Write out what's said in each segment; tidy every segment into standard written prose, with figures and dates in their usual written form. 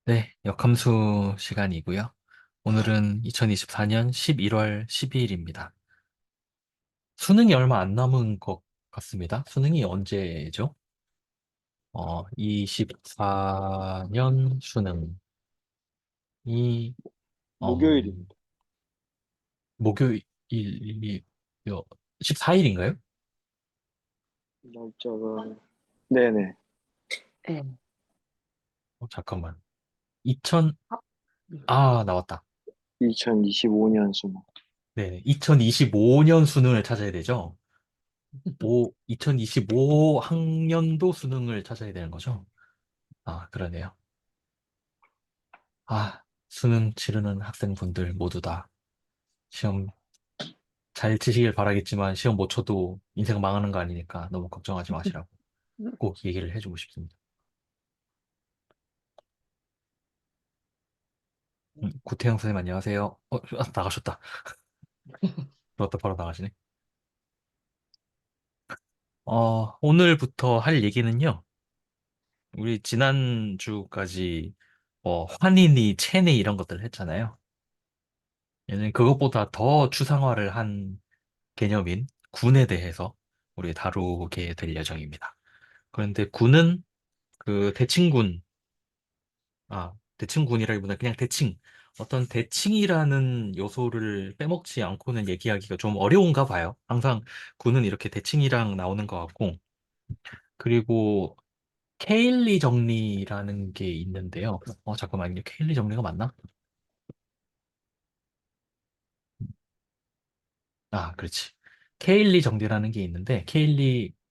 네, 역함수 시간이고요. 오늘은 2024년 11월 12일입니다. 수능이 얼마 안 남은 것 같습니다. 수능이 언제죠? 24년 수능이, 음, 목요일입니다. 목요일이 14일인가요? 날짜가 네네. 잠깐만. 2000, 아, 나왔다. 2025년 수능. 네, 2025년 수능을 찾아야 되죠? 2025 학년도 수능을 찾아야 되는 거죠? 아, 그러네요. 수능 치르는 학생분들 모두 다 시험 잘 치시길 바라겠지만 시험 못 쳐도 인생 망하는 거 아니니까 너무 걱정하지 마시라고 꼭 얘기를 해주고 싶습니다. 구태영 선생님 안녕하세요. 나가셨다. 그렇다 바로 나가시네. 오늘부터 할 얘기는요. 우리 지난주까지 환희니, 체내 이런 것들 했잖아요. 얘는 그것보다 더 추상화를 한 개념인 군에 대해서 우리 다루게 될 예정입니다. 그런데 군은 그 대칭군이라기보다 그냥 대칭. 어떤 대칭이라는 요소를 빼먹지 않고는 얘기하기가 좀 어려운가 봐요. 항상 군은 이렇게 대칭이랑 나오는 것 같고. 그리고 케일리 정리라는 게 있는데요. 잠깐만요. 케일리 정리가 맞나? 그렇지. 케일리 정리라는 게 있는데,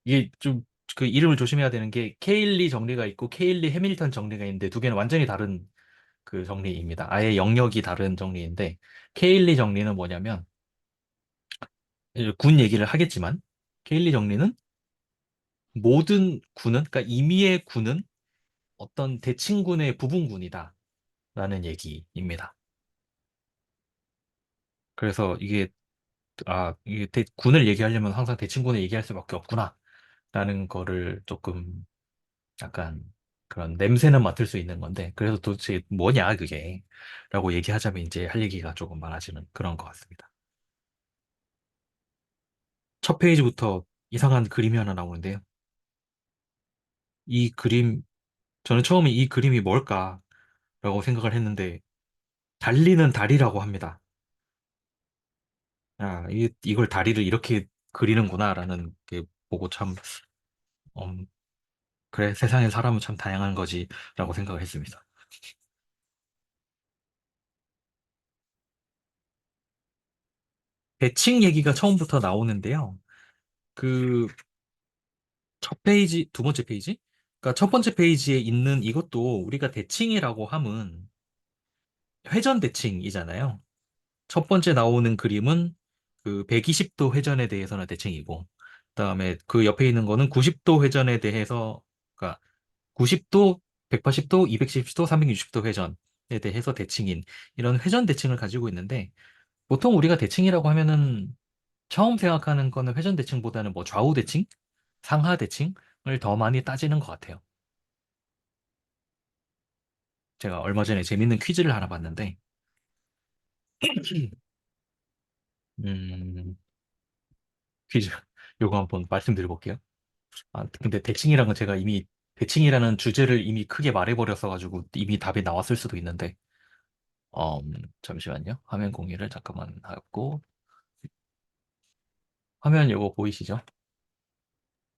이게 좀 그 이름을 조심해야 되는 게 케일리 정리가 있고 케일리 해밀턴 정리가 있는데 두 개는 완전히 다른 그 정리입니다. 아예 영역이 다른 정리인데 케일리 정리는 뭐냐면 이제 군 얘기를 하겠지만 케일리 정리는 모든 군은 그러니까 임의의 군은 어떤 대칭군의 부분군이다라는 얘기입니다. 그래서 이게 군을 얘기하려면 항상 대칭군을 얘기할 수밖에 없구나라는 거를 조금 약간 그런 냄새는 맡을 수 있는 건데 그래서 도대체 뭐냐 그게 라고 얘기하자면 이제 할 얘기가 조금 많아지는 그런 것 같습니다. 첫 페이지부터 이상한 그림이 하나 나오는데요. 이 그림, 저는 처음에 이 그림이 뭘까라고 생각을 했는데, 달리는 다리라고 합니다. 이걸 다리를 이렇게 그리는구나라는 게 보고 참, 음, 그래, 세상에 사람은 참 다양한 거지라고 생각을 했습니다. 대칭 얘기가 처음부터 나오는데요. 그, 첫 페이지, 두 번째 페이지? 그러니까 첫 번째 페이지에 있는 이것도 우리가 대칭이라고 함은 회전 대칭이잖아요. 첫 번째 나오는 그림은 그 120도 회전에 대해서는 대칭이고, 그다음에 그 옆에 있는 거는 90도 회전에 대해서, 그러니까 90도, 180도, 270도, 360도 회전에 대해서 대칭인 이런 회전 대칭을 가지고 있는데, 보통 우리가 대칭이라고 하면은 처음 생각하는 거는 회전 대칭보다는 뭐 좌우 대칭, 상하 대칭을 더 많이 따지는 것 같아요. 제가 얼마 전에 재밌는 퀴즈를 하나 봤는데, 음, 퀴즈 요거 한번 말씀드려볼게요. 근데 대칭이란 건 제가 이미 대칭이라는 주제를 이미 크게 말해버렸어 가지고 이미 답이 나왔을 수도 있는데, 잠시만요. 화면 공유를 잠깐만 하고, 화면 요거 보이시죠?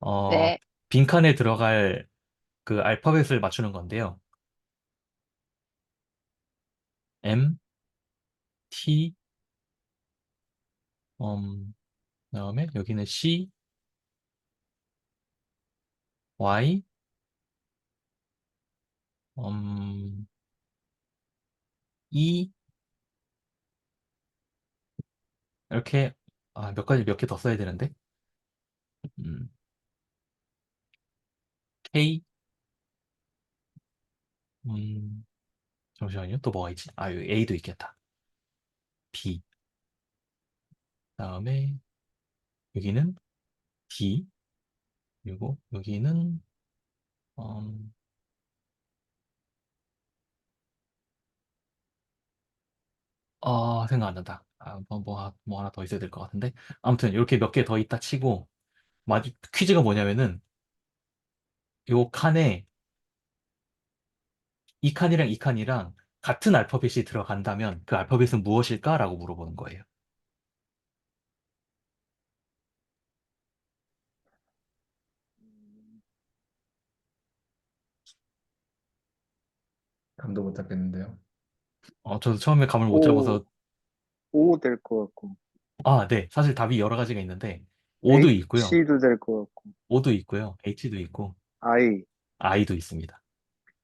어, 네, 빈칸에 들어갈 그 알파벳을 맞추는 건데요. M, T, 그다음에 여기는 C, Y, 음, E, 이렇게, 몇 개 더 써야 되는데, 음, K, 음, 잠시만요. 또 뭐가 있지? 여기 A도 있겠다. B, 그다음에 여기는 D, 그리고 여기는 음, 생각 안 난다. 뭐 하나 더 있어야 될 것 같은데. 아무튼 이렇게 몇 개 더 있다 치고, 퀴즈가 뭐냐면은, 요 칸에 이 칸이랑 이 칸이랑 같은 알파벳이 들어간다면 그 알파벳은 무엇일까라고 물어보는 거예요. 감도 못 잡겠는데요. 저도 처음에 감을 못 O, 잡아서, O 될 것 같고, 네. 사실 답이 여러 가지가 있는데, O도 있고요. H도 될 것 같고, O도 있고요. H도 있고, I, I도 있습니다.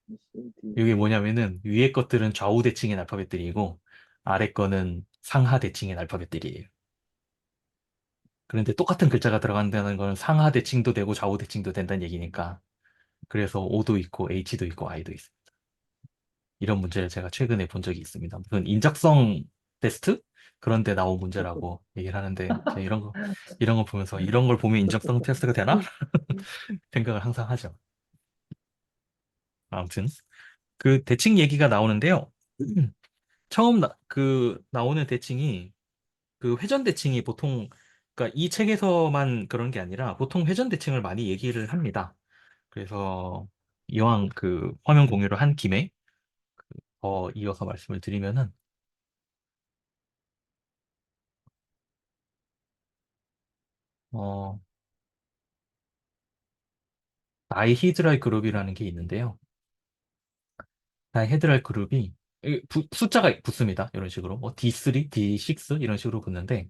C, D, 이게 E. 뭐냐면은, 위에 것들은 좌우 대칭인 알파벳들이고, 아래 거는 상하 대칭인 알파벳들이에요. 그런데 똑같은 글자가 들어간다는 건 상하 대칭도 되고 좌우 대칭도 된다는 얘기니까. 그래서 O도 있고, H도 있고, I도 있어요. 이런 문제를 제가 최근에 본 적이 있습니다. 무슨 인적성 테스트? 그런 데 나온 문제라고 얘기를 하는데, 제가 이런 거 보면서 이런 걸 보면 인적성 테스트가 되나? 생각을 항상 하죠. 아무튼, 그 대칭 얘기가 나오는데요. 나오는 대칭이, 그 회전 대칭이 보통, 그러니까 이 책에서만 그런 게 아니라 보통 회전 대칭을 많이 얘기를 합니다. 그래서 이왕 그 화면 공유를 한 김에 더 이어서 말씀을 드리면은, 어, 다이히드랄 그룹이라는 게 있는데요. 다이헤드랄 그룹이 숫자가 붙습니다. 이런 식으로 뭐 D3, D6 이런 식으로 붙는데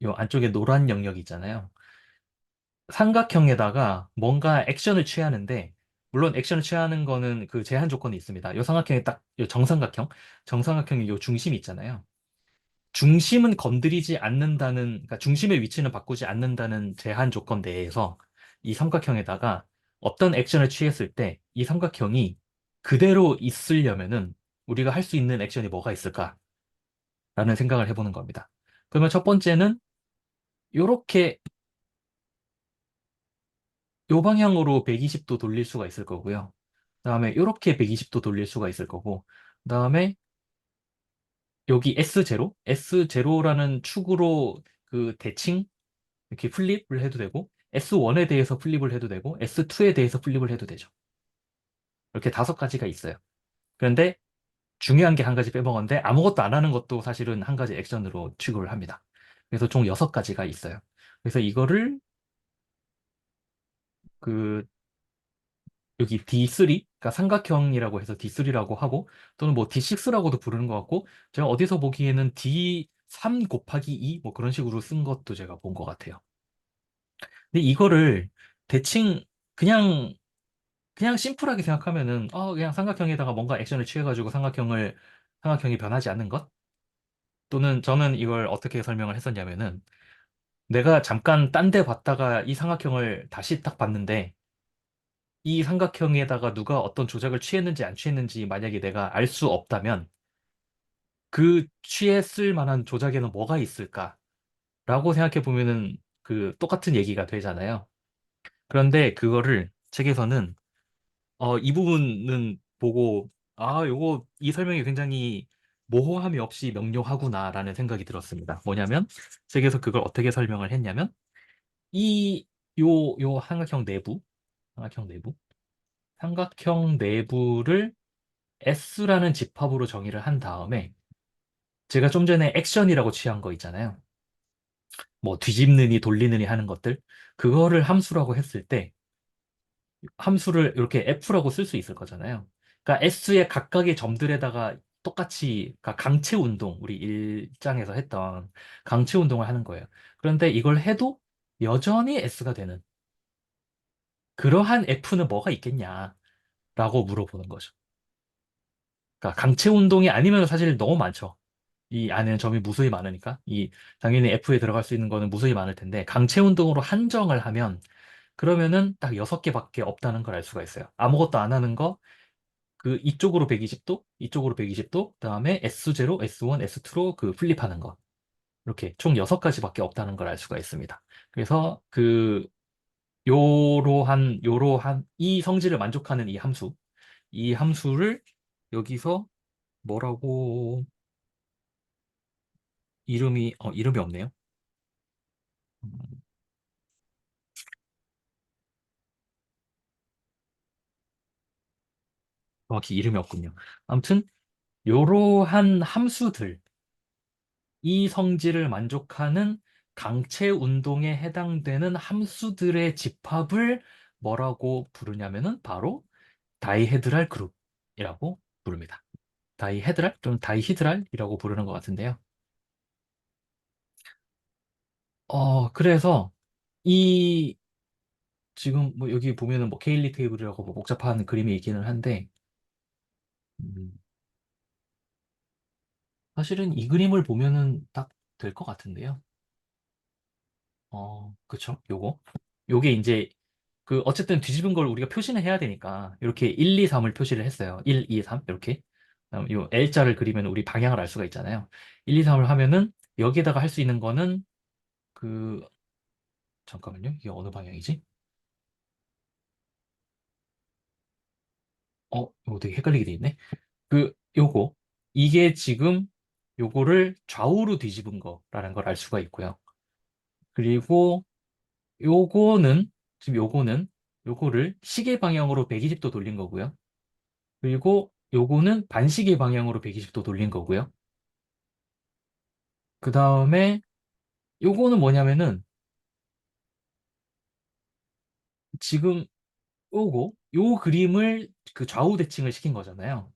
요 안쪽에 노란 영역 있잖아요. 삼각형에다가 뭔가 액션을 취하는데 물론 액션을 취하는 거는 그 제한 조건이 있습니다. 요 삼각형에 딱 요 정삼각형이 요 중심이 있잖아요. 중심은 건드리지 않는다는, 그러니까 중심의 위치는 바꾸지 않는다는 제한 조건 내에서 이 삼각형에다가 어떤 액션을 취했을 때 이 삼각형이 그대로 있으려면은 우리가 할 수 있는 액션이 뭐가 있을까라는 생각을 해보는 겁니다. 그러면 첫 번째는 요렇게 요 방향으로 120도 돌릴 수가 있을 거고요. 그다음에 요렇게 120도 돌릴 수가 있을 거고, 그다음에 여기 S0라는 축으로 그 대칭 이렇게 플립을 해도 되고, S1에 대해서 플립을 해도 되고, S2에 대해서 플립을 해도 되죠. 이렇게 다섯 가지가 있어요. 그런데 중요한 게 한 가지 빼먹었는데, 아무것도 안 하는 것도 사실은 한 가지 액션으로 취급을 합니다. 그래서 총 여섯 가지가 있어요. 그래서 이거를 그 여기 D3, 그러니까 삼각형이라고 해서 D3라고 하고, 또는 뭐 D6라고도 부르는 것 같고, 제가 어디서 보기에는 D3 곱하기 2, 뭐 그런 식으로 쓴 것도 제가 본 것 같아요. 근데 이거를 대칭, 그냥 심플하게 생각하면은, 그냥 삼각형에다가 뭔가 액션을 취해가지고 삼각형이 변하지 않는 것? 또는 저는 이걸 어떻게 설명을 했었냐면은, 내가 잠깐 딴 데 봤다가 이 삼각형을 다시 딱 봤는데, 이 삼각형에다가 누가 어떤 조작을 취했는지 안 취했는지 만약에 내가 알 수 없다면, 그 취했을 만한 조작에는 뭐가 있을까라고 생각해 보면은 그 똑같은 얘기가 되잖아요. 그런데 그거를 책에서는 이 부분은 보고, 이 설명이 굉장히 모호함이 없이 명료하구나라는 생각이 들었습니다. 뭐냐면, 책에서 그걸 어떻게 설명을 했냐면, 이, 요 삼각형 내부, 삼각형 내부를 S라는 집합으로 정의를 한 다음에, 제가 좀 전에 액션이라고 취한 거 있잖아요. 뭐 뒤집느니 돌리느니 하는 것들, 그거를 함수라고 했을 때, 함수를 이렇게 F라고 쓸 수 있을 거잖아요. 그러니까 S의 각각의 점들에다가 똑같이, 그러니까 강체 운동, 우리 일장에서 했던 강체 운동을 하는 거예요. 그런데 이걸 해도 여전히 S가 되는 그러한 F는 뭐가 있겠냐라고 물어보는 거죠. 그러니까 강체 운동이 아니면 사실 너무 많죠. 이 안에는 점이 무수히 많으니까. 당연히 F에 들어갈 수 있는 거는 무수히 많을 텐데, 강체 운동으로 한정을 하면 그러면은 딱 6개밖에 없다는 걸 알 수가 있어요. 아무것도 안 하는 거, 그 이쪽으로 120도, 이쪽으로 120도, 그다음에 S0, S1, S2로 그 플립하는 거. 이렇게 총 6가지밖에 없다는 걸 알 수가 있습니다. 그래서 이 성질을 만족하는 이 함수, 이 함수를 여기서 뭐라고 이름이 없네요. 음, 정확히 이름이 없군요. 아무튼 이러한 함수들, 이 성질을 만족하는 강체 운동에 해당되는 함수들의 집합을 뭐라고 부르냐면은 바로 다이헤드랄 그룹이라고 부릅니다. 다이헤드랄? 좀 다이히드랄이라고 부르는 것 같은데요. 그래서 이 지금 뭐 여기 보면은 뭐 케일리 테이블이라고 뭐 복잡한 그림이 있기는 한데 음, 사실은 이 그림을 보면은 딱 될 것 같은데요. 그쵸? 요게 이제 그 어쨌든 뒤집은 걸 우리가 표시는 해야 되니까 이렇게 1, 2, 3을 표시를 했어요. 1, 2, 3 이렇게. 그다음 요 L자를 그리면 우리 방향을 알 수가 있잖아요. 1, 2, 3을 하면은 여기에다가 할 수 있는 거는 그 잠깐만요. 이게 어느 방향이지? 이거 되게 헷갈리게 돼 있네. 그 요거 이게 지금 요거를 좌우로 뒤집은 거라는 걸 알 수가 있고요. 그리고 요거는 지금 요거를 시계 방향으로 120도 돌린 거고요. 그리고 요거는 반시계 방향으로 120도 돌린 거고요. 그 다음에 요거는 뭐냐면은 지금 요 그림을 그 좌우 대칭을 시킨 거잖아요.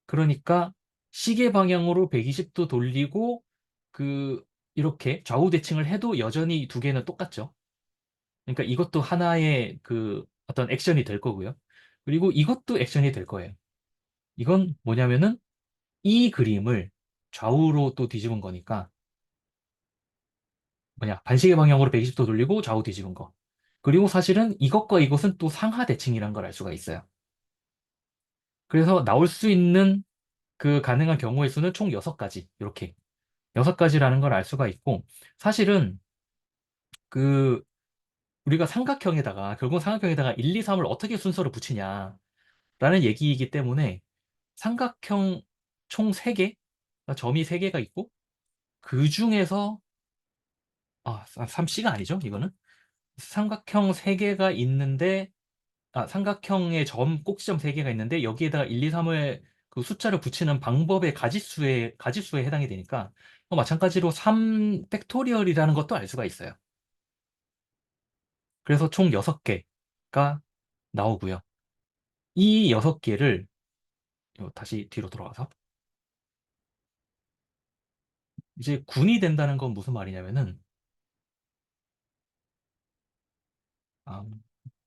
그러니까 시계 방향으로 120도 돌리고 그 이렇게 좌우 대칭을 해도 여전히 두 개는 똑같죠. 그러니까 이것도 하나의 그 어떤 액션이 될 거고요. 그리고 이것도 액션이 될 거예요. 이건 뭐냐면은 이 그림을 좌우로 또 뒤집은 거니까 반시계 방향으로 120도 돌리고 좌우 뒤집은 거. 그리고 사실은 이것과 이것은 또 상하 대칭이라는 걸 알 수가 있어요. 그래서 나올 수 있는 그 가능한 경우의 수는 총 6가지. 이렇게 6가지라는 걸 알 수가 있고 사실은 그 우리가 결국 삼각형에다가 1, 2, 3을 어떻게 순서로 붙이냐라는 얘기이기 때문에 삼각형 총 3개, 점이 3개가 있고 그 중에서 3C가 아니죠, 이거는? 삼각형 3개가 있는데 삼각형의 꼭지점 3개가 있는데 여기에다가 1, 2, 3을 그 숫자를 붙이는 방법의 가지수에 해당이 되니까 마찬가지로 3 팩토리얼이라는 것도 알 수가 있어요. 그래서 총 6개가 나오고요. 이 6개를 다시 뒤로 돌아가서 이제 군이 된다는 건 무슨 말이냐면은 아,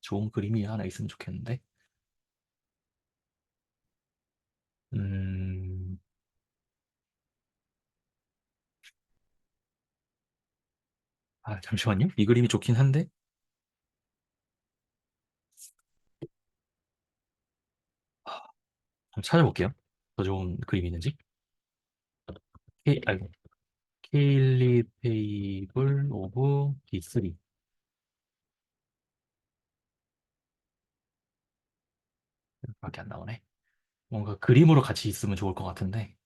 좋은 그림이 하나 있으면 좋겠는데 음, 잠시만요. 이 그림이 좋긴 한데 한번 찾아볼게요. 더 좋은 그림이 있는지. 아이고. 케일리 테이블 오브 D3 밖에 안 나오네. 뭔가 그림으로 같이 있으면 좋을 것 같은데.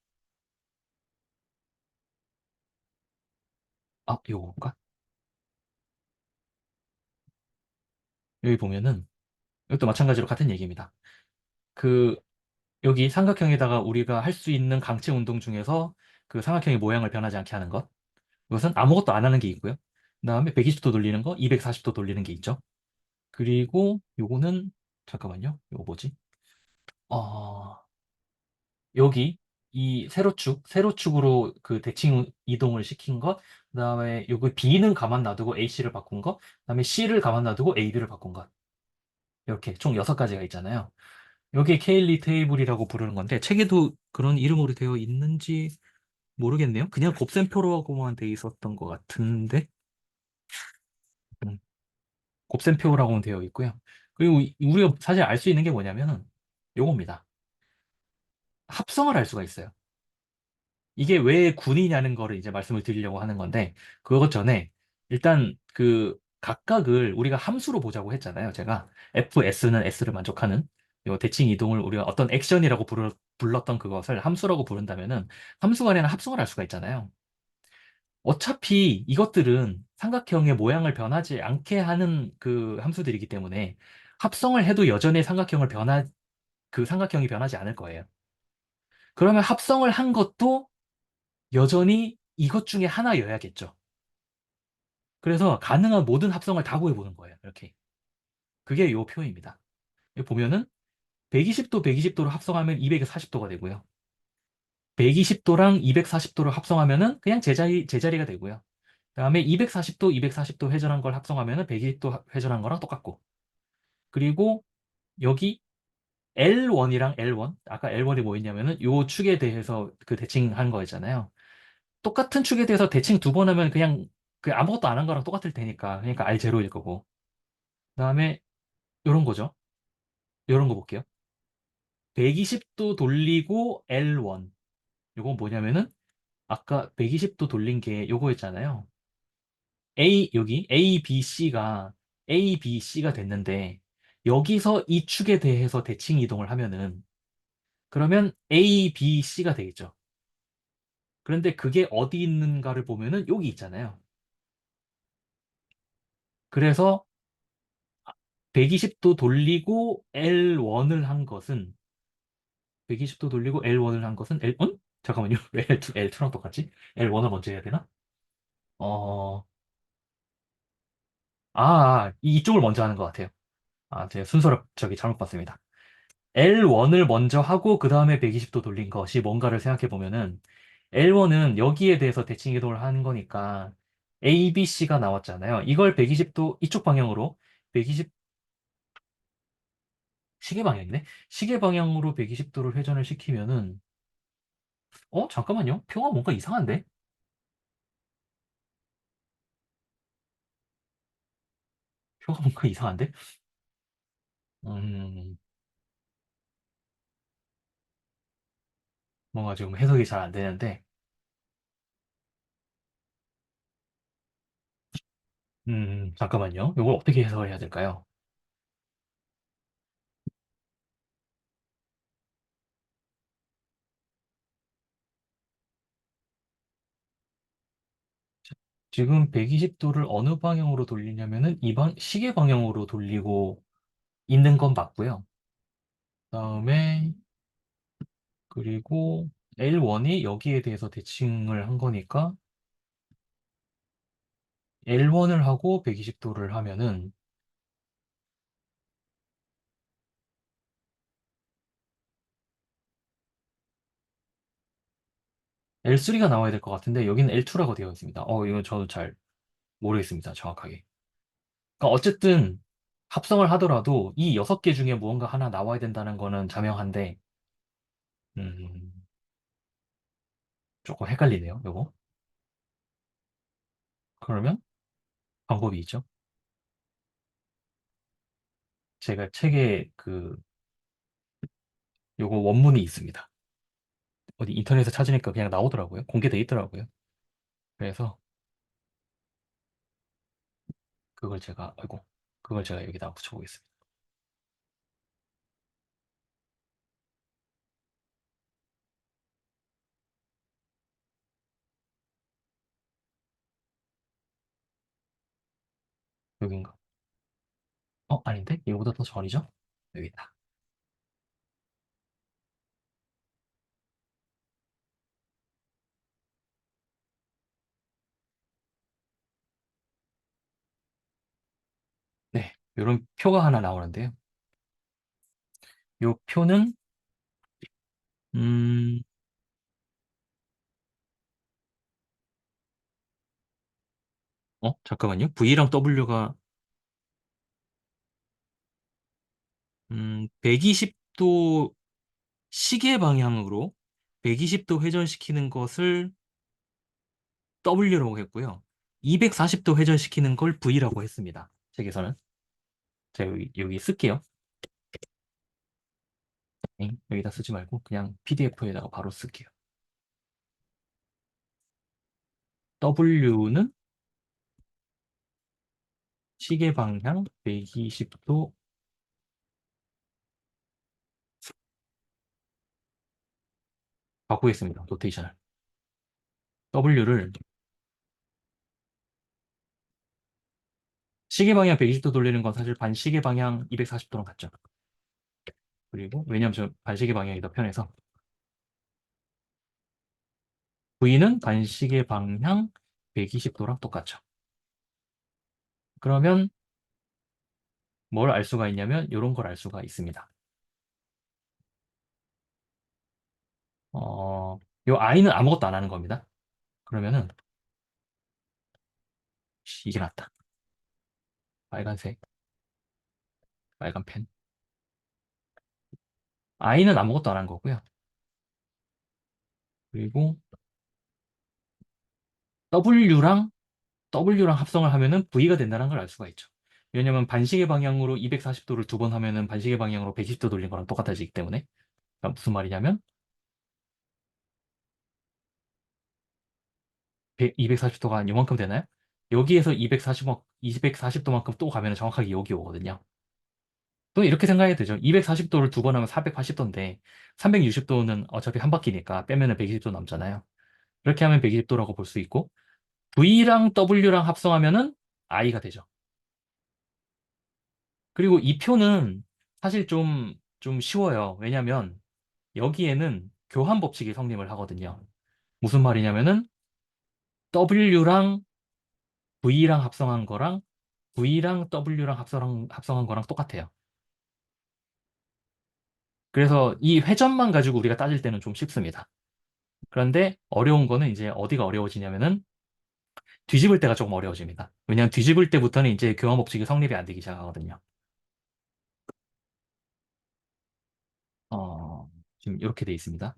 이거 볼까? 여기 보면은 이것도 마찬가지로 같은 얘기입니다. 그 여기 삼각형에다가 우리가 할 수 있는 강체 운동 중에서 그 삼각형의 모양을 변하지 않게 하는 것. 이것은 아무것도 안 하는 게 있고요. 그다음에 120도 돌리는 거, 240도 돌리는 게 있죠. 그리고 요거는 잠깐만요. 요거 뭐지? 어, 여기 이 세로축으로 그 대칭 이동을 시킨 것, 그다음에 요거 B는 가만 놔두고 AC를 바꾼 것, 그다음에 C를 가만 놔두고 AB를 바꾼 것. 이렇게 총 6가지가 있잖아요. 여기에 케일리 테이블이라고 부르는 건데 책에도 그런 이름으로 되어 있는지 모르겠네요. 그냥 곱셈표로만 돼 있었던 것 같은데 음, 곱셈표라고는 되어 있고요. 그리고 우리가 사실 알 수 있는 게 뭐냐면은 요겁니다. 합성을 할 수가 있어요. 이게 왜 군이냐는 거를 이제 말씀을 드리려고 하는 건데, 그것 전에 일단 그 각각을 우리가 함수로 보자고 했잖아요. 제가 FS는 S를 만족하는. 요 대칭 이동을 우리가 어떤 액션이라고 불렀던 그것을 함수라고 부른다면은 함수 간에는 합성을 할 수가 있잖아요. 어차피 이것들은 삼각형의 모양을 변하지 않게 하는 그 함수들이기 때문에 합성을 해도 여전히 그 삼각형이 변하지 않을 거예요. 그러면 합성을 한 것도 여전히 이것 중에 하나여야겠죠. 그래서 가능한 모든 합성을 다 구해보는 거예요. 이렇게. 그게 요 표입니다. 여기 보면은 120도, 120도로 합성하면 240도가 되고요. 120도랑 240도를 합성하면은 그냥 제자리가 되고요. 그다음에 240도, 240도 회전한 걸 합성하면은 120도 회전한 거랑 똑같고. 그리고 여기 L1이랑 L1, 아까 L1이 뭐였냐면은 요 축에 대해서 그 대칭한 거였잖아요. 똑같은 축에 대해서 대칭 두 번 하면 그냥 그 아무것도 안 한 거랑 똑같을 테니까. 그러니까 R0일 거고. 그다음에 요런 거죠. 요런 거 볼게요. 120도 돌리고 L1. 요건 뭐냐면은 아까 120도 돌린 게 요거였잖아요. 여기 A, B, C가 됐는데 여기서 이 축에 대해서 대칭 이동을 하면은 그러면 A, B, C가 되겠죠. 그런데 그게 어디 있는가를 보면은 여기 있잖아요. 그래서 120도 돌리고 L1을 한 것은 120도 돌리고 L1을 한 것은 L1? 잠깐만요. 왜 L2랑 똑같지? L1을 먼저 해야 되나? 어, 이쪽을 먼저 하는 것 같아요. 제가 순서를 저기 잘못 봤습니다. L1을 먼저 하고 그 다음에 120도 돌린 것이 뭔가를 생각해 보면은 L1은 여기에 대해서 대칭 이동을 하는 거니까 A, B, C가 나왔잖아요. 이걸 120도 이쪽 방향으로 120 시계 방향이네. 시계 방향으로 120도를 회전을 시키면은 잠깐만요. 표가 뭔가 이상한데? 표가 뭔가 이상한데? 음, 뭔가 지금 해석이 잘 안 되는데 잠깐만요. 이걸 어떻게 해석을 해야 될까요? 지금 120도를 어느 방향으로 돌리냐면은 시계 방향으로 돌리고 있는 건 맞고요. 그다음에 그리고 L1이 여기에 대해서 대칭을 한 거니까 L1을 하고 120도를 하면은 L3가 나와야 될 것 같은데 여기는 L2라고 되어 있습니다. 이건 저도 잘 모르겠습니다. 정확하게. 그러니까 어쨌든 합성을 하더라도 이 6개 중에 무언가 하나 나와야 된다는 거는 자명한데 음, 조금 헷갈리네요. 요거. 그러면 방법이 있죠. 제가 책에 요거 원문이 있습니다. 어디 인터넷에 찾으니까 그냥 나오더라고요. 공개돼 있더라고요. 그래서 그걸 제가 여기다 붙여보겠습니다. 여긴가? 아닌데? 이거보다 더 전이죠? 여기다. 네, 이런 표가 하나 나오는데요. 이 표는 음, 잠깐만요. V랑 W가 120도 시계 방향으로 120도 회전시키는 것을 W라고 했고요. 240도 회전시키는 걸 V라고 했습니다. 책에서는. 제가 여기 쓸게요. 네, 여기다 쓰지 말고 그냥 PDF에다가 바로 쓸게요. W는 시계 방향 120도 바꾸겠습니다. 로테이션을. W를 시계 방향 120도 돌리는 건 사실 반시계 방향 240도랑 같죠. 그리고 왜냐면 저 반시계 방향이 더 편해서 V는 반시계 방향 120도랑 똑같죠. 그러면 뭘 알 수가 있냐면 이런 걸 알 수가 있습니다. 요 I는 아무것도 안 하는 겁니다. 그러면은 이게 낫다. 빨간색, 빨간 펜. I는 아무것도 안 한 거고요. 그리고 W랑 합성을 하면은 V가 된다는 걸 알 수가 있죠. 왜냐면 반시계 방향으로 240도를 두 번 하면은 반시계 방향으로 120도 돌린 거랑 똑같아지기 때문에. 그러니까 무슨 말이냐면 240도가 한 요만큼 되나요? 여기에서 240도만큼 또 가면 정확하게 여기 오거든요. 또 이렇게 생각해도 되죠. 240도를 두 번 하면 480도인데 360도는 어차피 한 바퀴니까 빼면은 120도 남잖아요. 이렇게 하면 120도라고 볼 수 있고 V랑 W랑 합성하면은 I가 되죠. 그리고 이 표는 사실 좀 쉬워요. 왜냐면 여기에는 교환 법칙이 성립을 하거든요. 무슨 말이냐면은 W랑 V랑 합성한 거랑 V랑 W랑 합성한 거랑 똑같아요. 그래서 이 회전만 가지고 우리가 따질 때는 좀 쉽습니다. 그런데 어려운 거는 이제 어디가 어려워지냐면은 뒤집을 때가 조금 어려워집니다. 왜냐하면 뒤집을 때부터는 이제 교환 법칙이 성립이 안 되기 시작하거든요. 어, 지금 이렇게 돼 있습니다.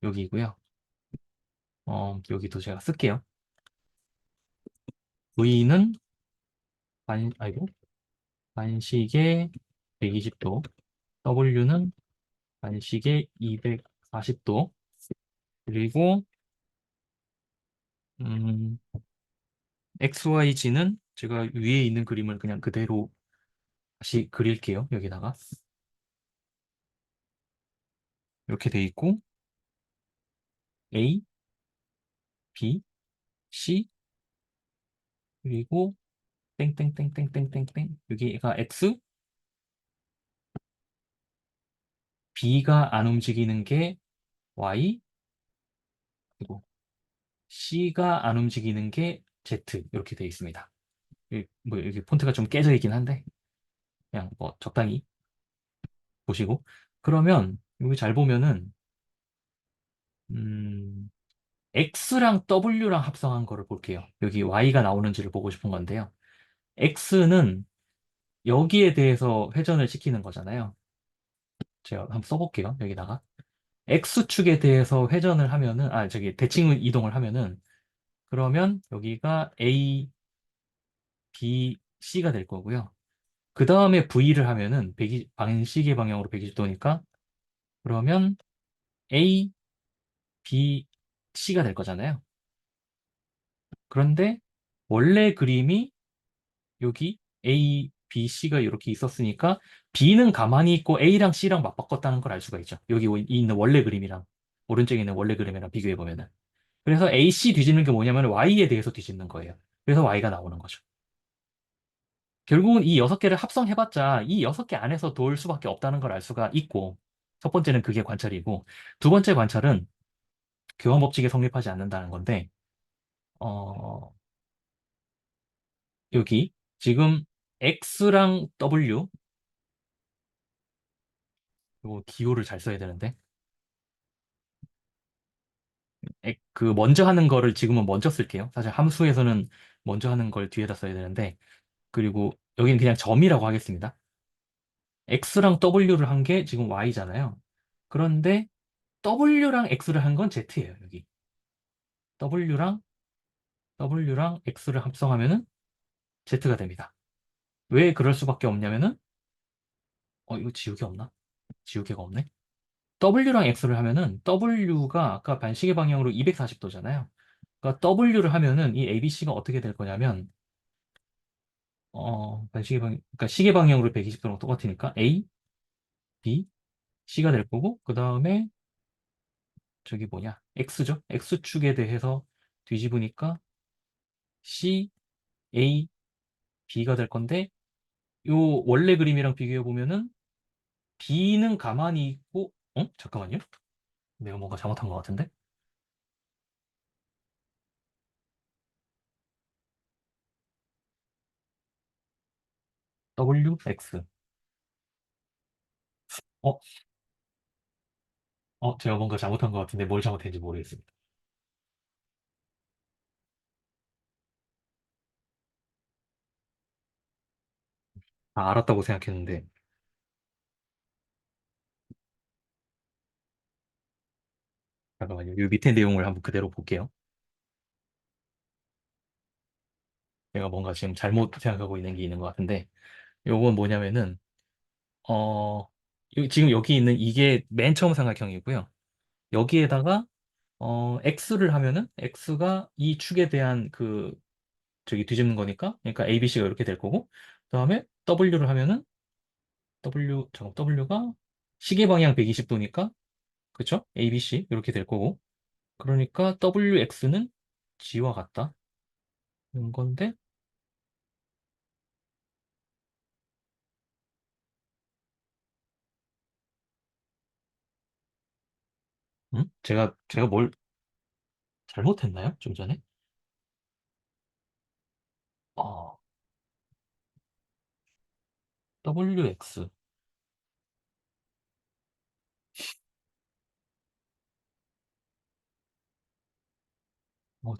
여기고요. 여기도 제가 쓸게요. V는 아이고, 반시계 120도, W는 반시계 240도, 그리고 음, XYZ는 제가 위에 있는 그림을 그냥 그대로 다시 그릴게요. 여기다가 이렇게 돼 있고 A, B, C 그리고 땡땡땡땡땡땡땡 여기가 X, B가 안 움직이는 게 Y, 그리고 C가 안 움직이는 게 Z 이렇게 돼 있습니다. 뭐 여기 폰트가 좀 깨져 있긴 한데 그냥 뭐 적당히 보시고 그러면 여기 잘 보면은 음, X랑 W랑 합성한 거를 볼게요. 여기 Y가 나오는지를 보고 싶은 건데요. X는 여기에 대해서 회전을 시키는 거잖아요. 제가 한번 써볼게요. 여기다가 X축에 대해서 회전을 하면은 저기 대칭 이동을 하면은 그러면 여기가 A, B, C가 될 거고요. 그 다음에 V를 하면은 반시계 방향으로 120도니까 그러면 A, B, C가 될 거잖아요. 그런데 원래 그림이 여기 A, B, C가 이렇게 있었으니까 B는 가만히 있고 A랑 C랑 맞바꿨다는 걸 알 수가 있죠. 여기 있는 원래 그림이랑 오른쪽에 있는 원래 그림이랑 비교해 보면은. 그래서 AC 뒤집는 게 뭐냐면 Y에 대해서 뒤집는 거예요. 그래서 Y가 나오는 거죠. 결국은 이 6개를 합성해봤자 이 6개 안에서 돌 수밖에 없다는 걸 알 수가 있고 첫 번째는 그게 관찰이고 두 번째 관찰은 교환 법칙이 성립하지 않는다는 건데 어, 여기 지금 X랑 W 이거 기호를 잘 써야 되는데 그 먼저 하는 거를 지금은 먼저 쓸게요. 사실 함수에서는 먼저 하는 걸 뒤에다 써야 되는데 그리고 여기는 그냥 점이라고 하겠습니다. X랑 W를 한 게 지금 Y잖아요. 그런데 W랑 X를 한 건 Z예요, 여기. W랑 W랑 X를 합성하면은 Z가 됩니다. 왜 그럴 수밖에 없냐면은 이거 지우개 없나? 지우개가 없네. W랑 X를 하면은 W가 아까 반시계 방향으로 240도잖아요. 그러니까 W를 하면은 이 ABC가 어떻게 될 거냐면 그러니까 시계 방향으로 120도랑 똑같으니까 A, B, C가 될 거고 그 다음에 저기 뭐냐, X죠? X축에 대해서 뒤집으니까 C, A, B가 될 건데, 요 원래 그림이랑 비교해 보면은 B는 가만히 있고, 잠깐만요. 내가 뭔가 잘못한 것 같은데? W, X. 어, 제가 뭔가 잘못한 것 같은데 뭘 잘못했는지 모르겠습니다. 아, 알았다고 생각했는데, 잠깐만요. 이 밑에 내용을 한번 그대로 볼게요. 내가 뭔가 지금 잘못 생각하고 있는 게 있는 것 같은데, 요건 뭐냐면은, 어, 지금 여기 있는 이게 맨 처음 삼각형이고요. 여기에다가, X를 하면은, X가 이 축에 대한 저기 뒤집는 거니까, 그러니까 ABC가 이렇게 될 거고, 그 다음에 W를 하면은, W가 시계 방향 120도니까, 그쵸? ABC, 이렇게 될 거고, 그러니까 WX는 G와 같다. 이런 건데, 제가 뭘 잘못했나요? 좀 전에? 어, WX.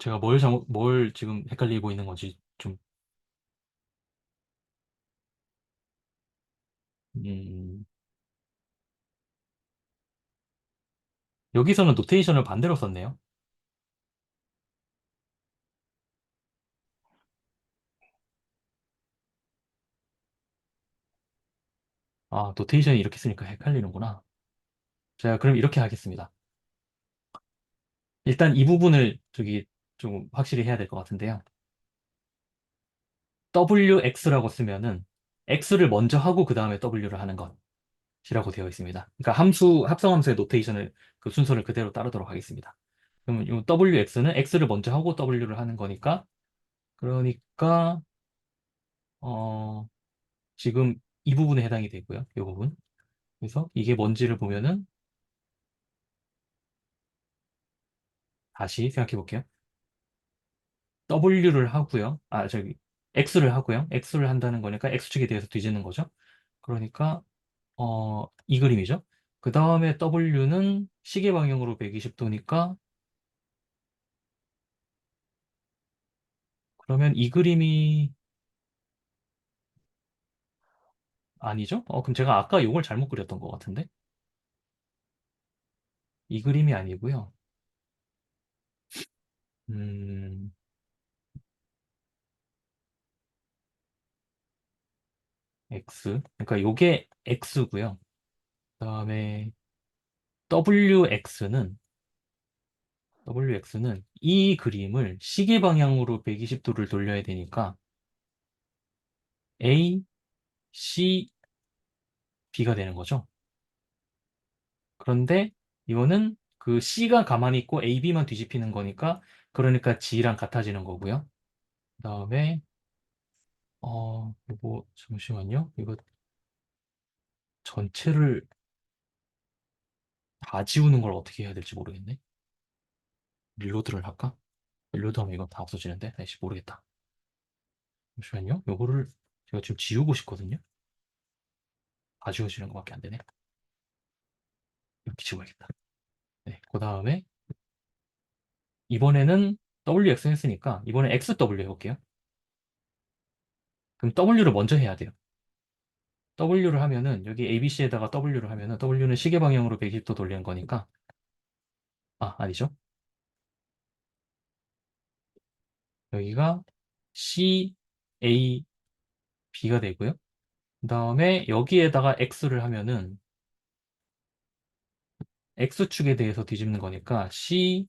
제가 뭘 지금 헷갈리고 있는 건지 좀, 음, 여기서는 노테이션을 반대로 썼네요. 아, 노테이션이 이렇게 쓰니까 헷갈리는구나. 제가 그럼 이렇게 하겠습니다. 일단 이 부분을 저기 좀 확실히 해야 될 것 같은데요. WX라고 쓰면은 X를 먼저 하고 그 다음에 W를 하는 것이라고 되어 있습니다. 그러니까 합성함수의 노테이션을 그 순서를 그대로 따르도록 하겠습니다. 그러면 이 WX는 X를 먼저 하고 W를 하는 거니까 그러니까 어, 지금 이 부분에 해당이 되고요. 이 부분. 그래서 이게 뭔지를 보면은 다시 생각해 볼게요. W를 하고요. 아, 저기 X를 하고요. X를 한다는 거니까 X축에 대해서 뒤지는 거죠. 그러니까 이 그림이죠. 그 다음에 W는 시계 방향으로 120도니까 그러면 이 그림이 아니죠? 그럼 제가 아까 이걸 잘못 그렸던 것 같은데 이 그림이 아니고요. 음, X. 그러니까 요게 X고요. 그다음에 WX는 이 그림을 시계 방향으로 120도를 돌려야 되니까 A, C, B가 되는 거죠. 그런데 이거는 그 C가 가만히 있고 A, B만 뒤집히는 거니까 그러니까 G랑 같아지는 거고요. 그다음에 이거 잠시만요. 이거 전체를 다 지우는 걸 어떻게 해야 될지 모르겠네. 릴로드를 할까? 릴로드 하면 이거 다 없어지는데? 아이씨 모르겠다. 잠시만요. 요거를 제가 지금 지우고 싶거든요. 다 지워지는 것밖에 안 되네. 이렇게 지워야겠다. 네, 그 다음에 이번에는 WX 했으니까 이번에 XW 해볼게요. 그럼 W를 먼저 해야 돼요. W를 하면은 여기 ABC에다가 W를 하면은 W는 시계 방향으로 120도 돌리는 거니까 아니죠. 여기가 C, A, B가 되고요. 그 다음에 여기에다가 X를 하면은 X축에 대해서 뒤집는 거니까 C,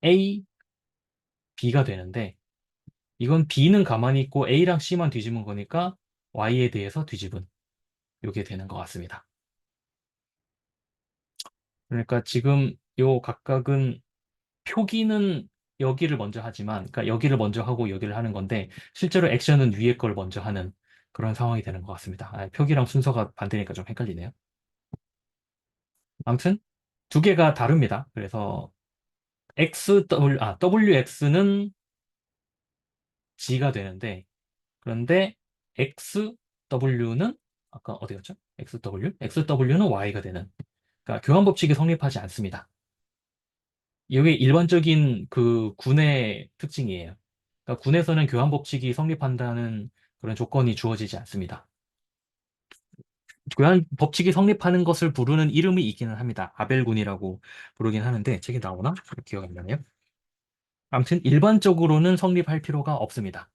A, B가 되는데 이건 B는 가만히 있고 A랑 C만 뒤집은 거니까 Y에 대해서 뒤집은 이게 되는 것 같습니다. 그러니까 지금 요 각각은 표기는 여기를 먼저 하지만, 그러니까 여기를 먼저 하고 여기를 하는 건데, 실제로 액션은 위에 걸 먼저 하는 그런 상황이 되는 것 같습니다. 표기랑 순서가 반대니까 좀 헷갈리네요. 아무튼, 두 개가 다릅니다. 그래서 WX는 G가 되는데, 그런데 XW는, 아까 어디 갔죠? XW는 Y가 되는. 그러니까 교환 법칙이 성립하지 않습니다. 이게 일반적인 그 군의 특징이에요. 그러니까 군에서는 교환 법칙이 성립한다는 그런 조건이 주어지지 않습니다. 교환 법칙이 성립하는 것을 부르는 이름이 있기는 합니다. 아벨군이라고 부르긴 하는데 책에 나오나? 기억이 안 나네요. 아무튼 일반적으로는 성립할 필요가 없습니다.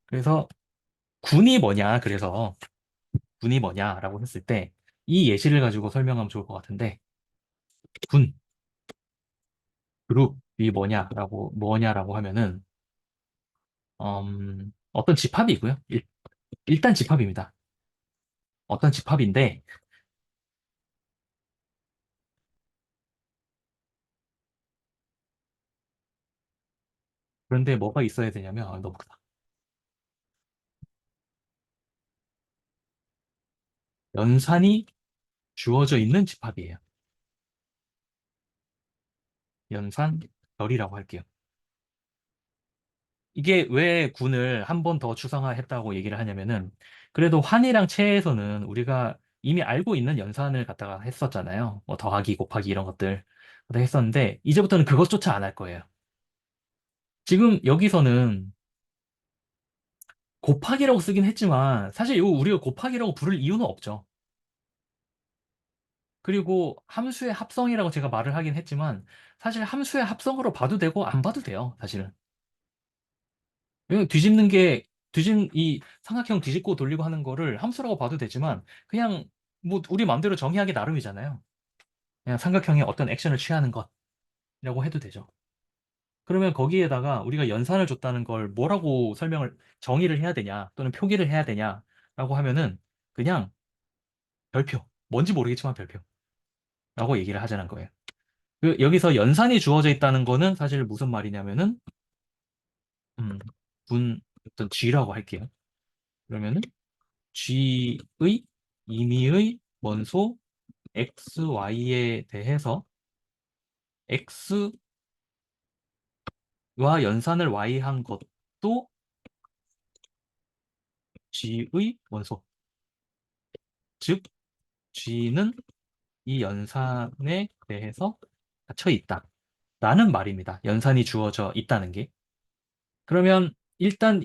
그래서 그래서 군이 뭐냐라고 했을 때 이 예시를 가지고 설명하면 좋을 것 같은데 군, 그룹이 뭐냐라고 하면은 어떤 집합이고요. 일단 집합입니다. 어떤 집합인데, 그런데 뭐가 있어야 되냐면, 너무 크다. 연산이 주어져 있는 집합이에요. 연산, 별이라고 할게요. 이게 왜 군을 한 번 더 추상화했다고 얘기를 하냐면은, 그래도 환이랑 체에서는 우리가 이미 알고 있는 연산을 갖다가 했었잖아요. 뭐 더하기, 곱하기 이런 것들. 했었는데, 이제부터는 그것조차 안 할 거예요. 지금 여기서는 곱하기라고 쓰긴 했지만, 사실 이거 우리가 곱하기라고 부를 이유는 없죠. 그리고 함수의 합성이라고 제가 말을 하긴 했지만 사실 함수의 합성으로 봐도 되고 안 봐도 돼요, 사실은. 왜냐면 이 삼각형 뒤집고 돌리고 하는 거를 함수라고 봐도 되지만 그냥 뭐 우리 마음대로 정의하기 나름이잖아요. 그냥 삼각형의 어떤 액션을 취하는 것이라고 해도 되죠. 그러면 거기에다가 우리가 연산을 줬다는 걸 뭐라고 정의를 해야 되냐 또는 표기를 해야 되냐라고 하면은 그냥 별표, 뭔지 모르겠지만 별표라고 얘기를 하자는 거예요. 여기서 연산이 주어져 있다는 거는 사실 무슨 말이냐면은, 음, 어떤 G라고 할게요. 그러면은 G의 임의의 원소 XY에 대해서 X와 연산을 Y한 것도 G의 원소. 즉, G는 이 연산에 대해서 닫혀 있다. 라는 말입니다. 연산이 주어져 있다는 게. 그러면 일단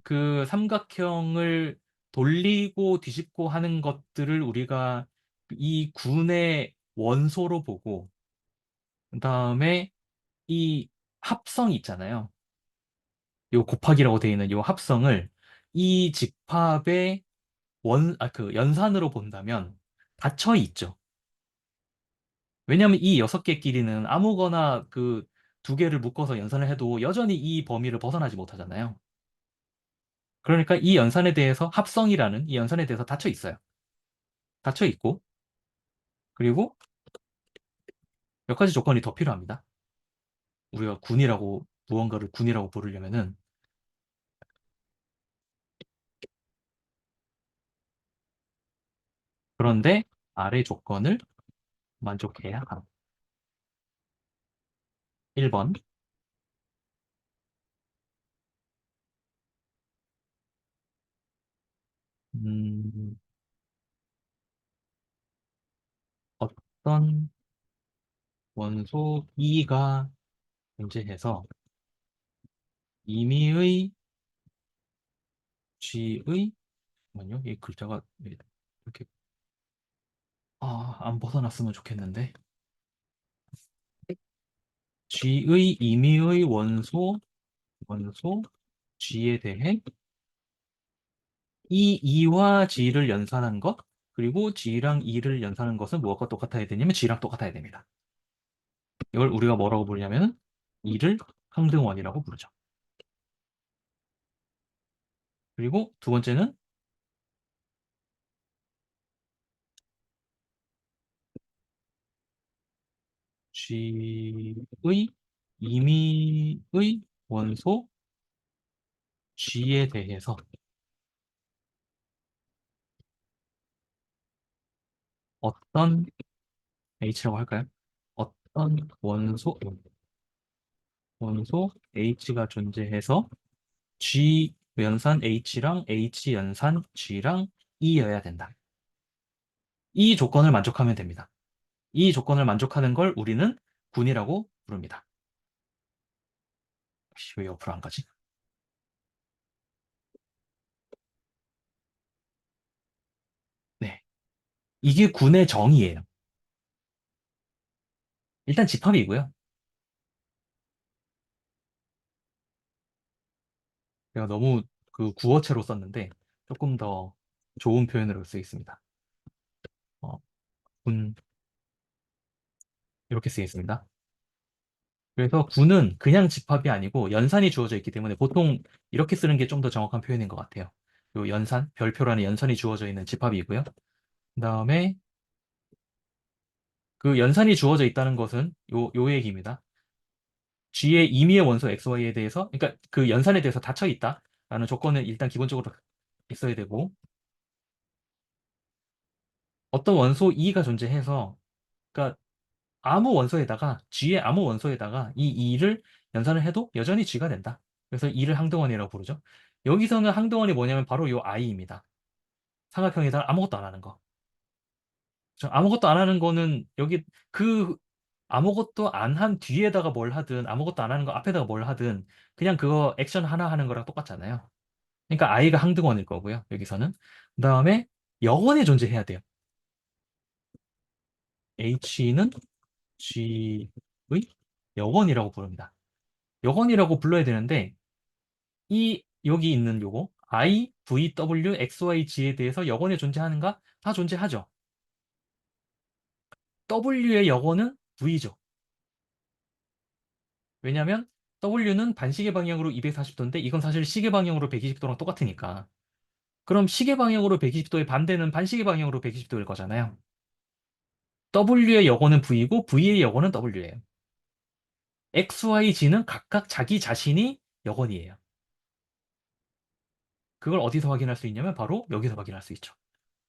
그 삼각형을 돌리고 뒤집고 하는 것들을 우리가 이 군의 원소로 보고, 그다음에 이 합성이 있잖아요. 요 곱하기라고 되어 있는 요 합성을 이 집합의 그 연산으로 본다면 닫혀 있죠. 왜냐하면 이 여섯 개끼리는 아무거나 그 두 개를 묶어서 연산을 해도 여전히 이 범위를 벗어나지 못하잖아요. 그러니까 이 연산에 대해서 닫혀 있어요. 닫혀 있고, 그리고 몇 가지 조건이 더 필요합니다. 우리가 무언가를 군이라고 부르려면은, 그런데 아래 조건을 만족해야 함. 1번, 음, 어떤 원소 E가 존재해서 임의의 G의, 잠깐만요. 이 글자가 왜 이렇게, 안 벗어났으면 좋겠는데. G의 임의의 원소 G에 대해 이 E와 G를 연산한 것, 그리고 G랑 E를 연산한 것은 무엇과 똑같아야 되냐면 G랑 똑같아야 됩니다. 이걸 우리가 뭐라고 부르냐면 E를 항등원이라고 부르죠. 그리고 두 번째는 G의 임의의 원소 G에 대해서 어떤 H라고 할까요? 어떤 원소 H가 존재해서 G 연산 H랑 H 연산 G랑 E여야 된다. 이 조건을 만족하면 됩니다. 이 조건을 만족하는 걸 우리는 군이라고 부릅니다. 혹시 왜 옆으로 안 가지? 네. 이게 군의 정의예요. 일단 집합이고요. 제가 너무 그 구어체로 썼는데 조금 더 좋은 표현으로 쓰겠습니다. 어, 군 이렇게 쓰겠습니다. 그래서 군은 그냥 집합이 아니고 연산이 주어져 있기 때문에 보통 이렇게 쓰는 게 좀 더 정확한 표현인 것 같아요. 요 연산, 별표라는 연산이 주어져 있는 집합이고요. 그다음에 그 연산이 주어져 있다는 것은 요 얘기입니다. G의 임의의 원소 XY에 대해서, 그러니까 그 연산에 대해서 닫혀 있다라는 조건은 일단 기본적으로 있어야 되고, 어떤 원소 E가 존재해서, 그러니까 아무 원소에다가, G의 아무 원소에다가 이 E를 연산을 해도 여전히 G가 된다. 그래서 E를 항등원이라고 부르죠. 여기서는 항등원이 뭐냐면 바로 요 I입니다. 삼각형에다가 아무것도 안 하는 거. 아무것도 안 하는 거는 여기 그 아무것도 안 한 뒤에다가 뭘 하든 아무것도 안 하는 거 앞에다가 뭘 하든 그냥 그거 액션 하나 하는 거랑 똑같잖아요. 그러니까 I가 항등원일 거고요. 여기서는. 그다음에 영원히 존재해야 돼요. H는 G의 여건이라고 부릅니다. 여건이라고 불러야 되는데 이 여기 있는 요거 I, V, W, X, Y, G에 대해서 여건이 존재하는가? 다 존재하죠. W의 여건은 V죠. 왜냐하면 W는 반시계 방향으로 240도인데 이건 사실 시계 방향으로 120도랑 똑같으니까. 그럼 시계 방향으로 120도의 반대는 반시계 방향으로 120도일 거잖아요. W의 여건은 V이고 V의 여건은 W예요. X, Y, G는 각각 자기 자신이 여건이에요. 그걸 어디서 확인할 수 있냐면 바로 여기서 확인할 수 있죠.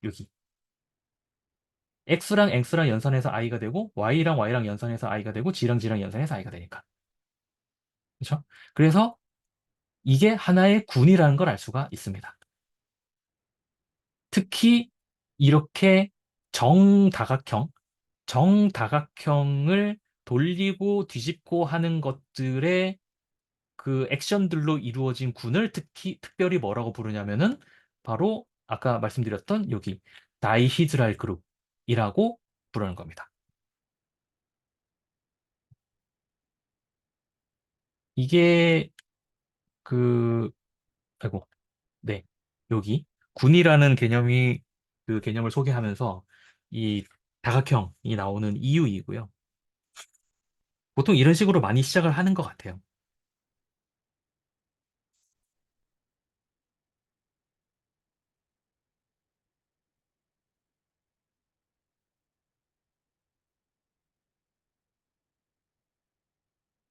여기. X랑 X랑 연산해서 I가 되고 Y랑 Y랑 연산해서 I가 되고 G랑 G랑 연산해서 I가 되니까. 그렇죠? 그래서 이게 하나의 군이라는 걸 알 수가 있습니다. 특히 이렇게 정다각형, 정다각형을 돌리고 뒤집고 하는 것들의 그 액션들로 이루어진 군을 특별히 뭐라고 부르냐면은 바로 아까 말씀드렸던 여기 다이히드랄 그룹이라고 부르는 겁니다. 이게 그 아이고 네 여기 군이라는 개념이 그 개념을 소개하면서 이 다각형이 나오는 이유이고요. 보통 이런 식으로 많이 시작을 하는 것 같아요.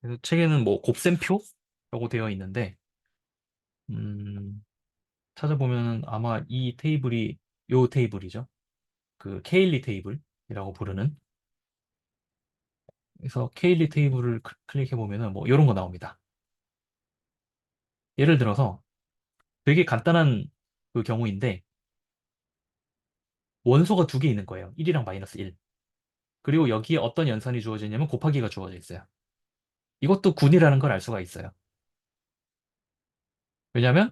그래서 책에는 뭐 곱셈표라고 되어 있는데 음, 찾아보면 아마 이 테이블이 요 테이블이죠. 그 케일리 테이블이라고 부르는. 그래서 케일리 테이블을 클릭해 보면은 뭐 이런 거 나옵니다. 예를 들어서 되게 간단한 그 경우인데 원소가 두 개 있는 거예요. 1이랑 마이너스 1. 그리고 여기에 어떤 연산이 주어져 있냐면 곱하기가 주어져 있어요. 이것도 군이라는 걸 알 수가 있어요. 왜냐하면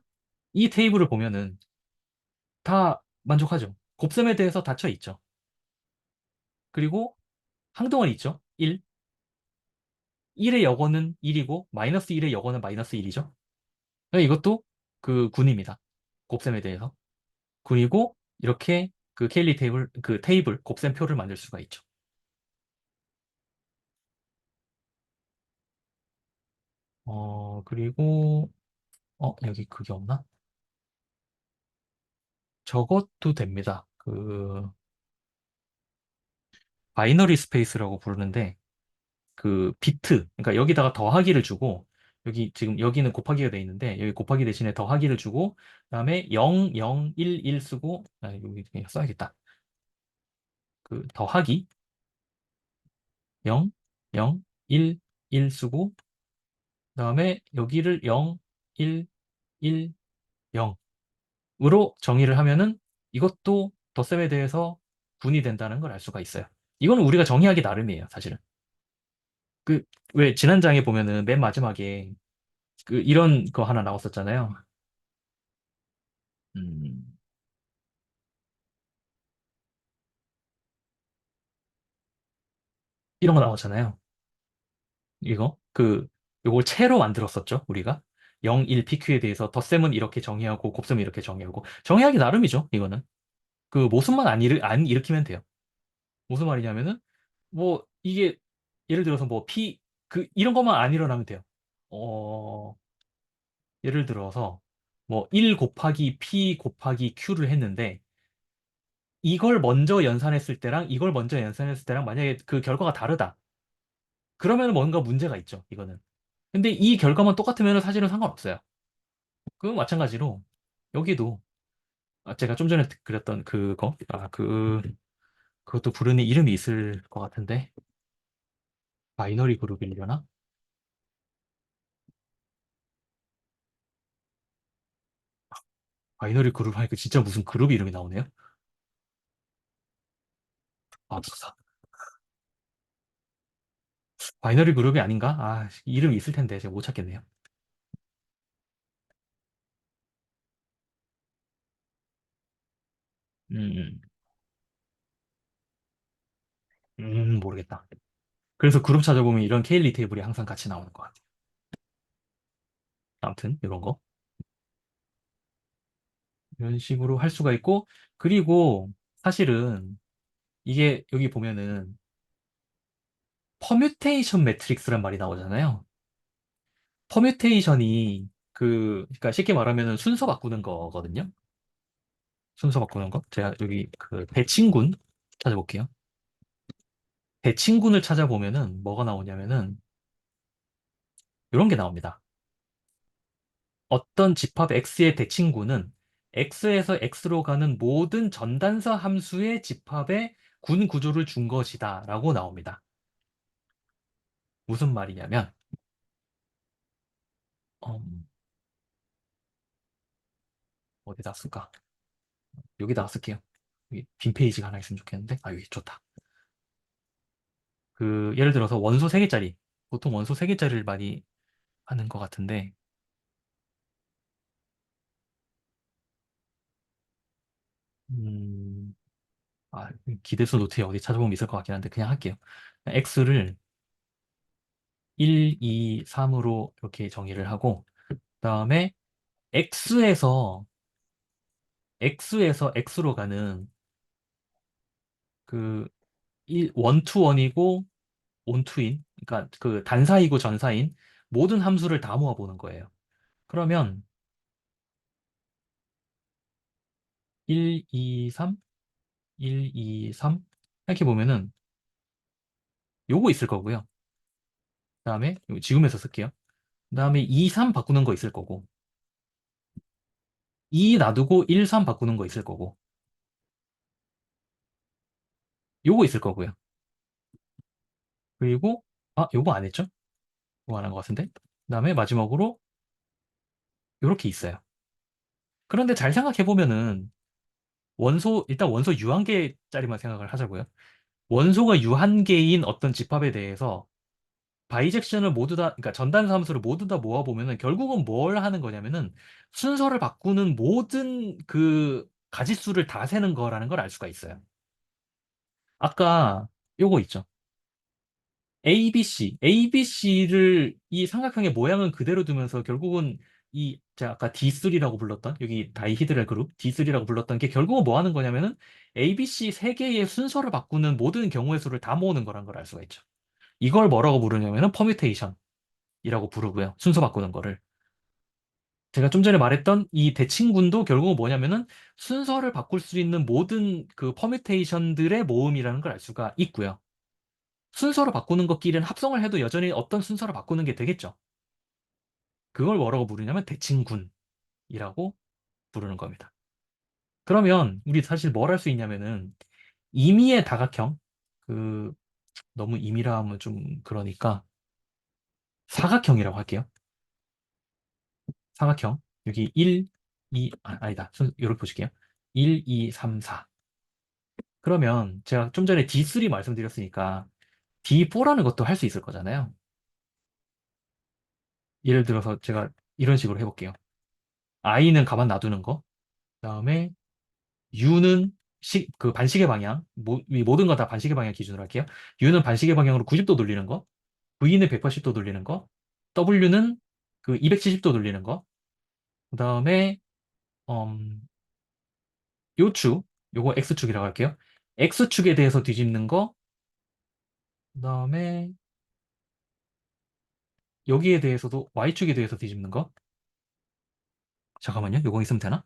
이 테이블을 보면은 다 만족하죠. 곱셈에 대해서 닫혀 있죠. 그리고 항등원이 있죠. 1. 1의 여건은 1이고 마이너스 1의 여건은 마이너스 1이죠. 이것도 그 군입니다. 곱셈에 대해서. 그리고 이렇게 그 케일리 테이블, 그 테이블, 곱셈표를 만들 수가 있죠. 그리고, 여기 그게 없나? 저것도 됩니다. 그, 바이너리 스페이스라고 부르는데, 그 비트, 그러니까 여기다가 더하기를 주고, 여기 지금 여기는 곱하기가 돼 있는데, 여기 곱하기 대신에 더하기를 주고, 그다음에 0, 0, 1, 1 쓰고, 여기 그냥 써야겠다. 그 더하기 0, 0, 1, 1 쓰고, 그다음에 여기를 0, 1, 1, 0으로 정의를 하면은 이것도 덧셈에 대해서 분이 된다는 걸 알 수가 있어요. 이거는 우리가 정의하기 나름이에요, 사실은. 그, 왜 지난 장에 보면은 맨 마지막에 그 이런 거 하나 나왔었잖아요. 음, 이런 거 나왔잖아요. 이거 요걸 채로 만들었었죠, 우리가. 0, 1 PQ에 대해서 덧셈은 이렇게 정의하고 곱셈은 이렇게 정의하고 정의하기 나름이죠, 이거는. 그 모순만 안 일으키면 돼요. 무슨 말이냐면은 뭐 이게 예를 들어서 뭐 P 이런 것만 안 일어나면 돼요. 어, 예를 들어서 뭐 1 곱하기 P 곱하기 Q를 했는데 이걸 먼저 연산했을 때랑 이걸 먼저 연산했을 때랑 만약에 그 결과가 다르다. 그러면 뭔가 문제가 있죠, 이거는. 근데 이 결과만 똑같으면 사실은 상관없어요. 그 마찬가지로 여기도 제가 좀 전에 그렸던 그것도 부르는 이름이 있을 것 같은데 바이너리 그룹이려나? 바이너리 그룹 하니까 진짜 무슨 그룹 이름이 나오네요. 아, 바이너리 그룹이 아닌가? 아, 이름이 있을 텐데 제가 못 찾겠네요. 음, 모르겠다. 그래서 그룹 찾아보면 이런 케일리 테이블이 항상 같이 나오는 것 같아요. 아무튼 이런 거 이런 식으로 할 수가 있고 그리고 사실은 이게 여기 보면은 퍼뮤테이션 매트릭스란 말이 나오잖아요. 퍼뮤테이션이 그러니까 쉽게 말하면은 순서 바꾸는 거거든요. 순서 바꾸는 거. 제가 여기 그 대칭군 찾아볼게요. 대칭군을 찾아보면은 뭐가 나오냐면은 이런 게 나옵니다. 어떤 집합 X의 대칭군은 X에서 X로 가는 모든 전단서 함수의 집합에 군 구조를 준 것이다 라고 나옵니다. 무슨 말이냐면 어, 어디다 쓸까? 여기다 쓸게요. 여기 빈 페이지가 하나 있으면 좋겠는데 여기 좋다. 그 예를 들어서 원소 3개짜리 보통 원소 3개짜리를 많이 하는 것 같은데 음, 기대수 노트에 어디 찾아보면 있을 것 같긴 한데 그냥 할게요. X를 1, 2, 3으로 이렇게 정의를 하고 그다음에 X에서 X로 가는 그 1투원이고 온투인 그러니까 그 단사이고 전사인 모든 함수를 다 모아보는 거예요. 그러면 1, 2, 3, 1, 2, 3 이렇게 보면은 요거 있을 거고요. 그다음에 요거 지우면서 쓸게요. 그다음에 2, 3 바꾸는 거 있을 거고 2 놔두고 1, 3 바꾸는 거 있을 거고 요거 있을 거고요. 그리고 요거 안 했죠? 요거 안 한 것 같은데. 그다음에 마지막으로 요렇게 있어요. 그런데 잘 생각해 보면은 일단 원소 유한계짜리만 생각을 하자고요. 원소가 유한계인 어떤 집합에 대해서 바이젝션을 모두 다, 그러니까 전단사 함수를 모두 다 모아보면은 결국은 뭘 하는 거냐면은 순서를 바꾸는 모든 그 가짓수를 다 세는 거라는 걸 알 수가 있어요. 아까 요거 있죠. ABC를 이 삼각형의 모양은 그대로 두면서 결국은 제가 아까 D3라고 불렀던 여기 다이히드랄 그룹 D3라고 불렀던 게 결국은 뭐 하는 거냐면은 ABC 세 개의 순서를 바꾸는 모든 경우의 수를 다 모으는 거란 걸 알 수가 있죠. 이걸 뭐라고 부르냐면은 퍼뮤테이션이라고 부르고요. 순서 바꾸는 거를. 제가 좀 전에 말했던 이 대칭군도 결국은 뭐냐면은 순서를 바꿀 수 있는 모든 그 퍼뮤테이션들의 모음이라는 걸 알 수가 있고요. 순서로 바꾸는 것끼리는 합성을 해도 여전히 어떤 순서로 바꾸는 게 되겠죠. 그걸 뭐라고 부르냐면 대칭군이라고 부르는 겁니다. 그러면 우리 사실 뭘 할 수 있냐면은 임의의 다각형, 그 너무 임의라 하면 좀 그러니까 사각형이라고 할게요. 사각형. 여기 1, 2, 아니다. 이렇게 보실게요. 1, 2, 3, 4. 그러면 제가 좀 전에 D3 말씀드렸으니까 D4라는 것도 할 수 있을 거잖아요. 예를 들어서 제가 이런 식으로 해볼게요. I는 가만 놔두는 거. 그다음에 U는 그 반시계 방향. 이 모든 거 다 반시계 방향 기준으로 할게요. U는 반시계 방향으로 90도 돌리는 거. V는 180도 돌리는 거. W는 그 270도 돌리는 거. 그다음에 음, 요 축, 요거 X축이라고 할게요. X축에 대해서 뒤집는 거, 그 다음에 여기에 대해서도 Y축에 대해서 뒤집는 거. 잠깐만요. 요거 있으면 되나?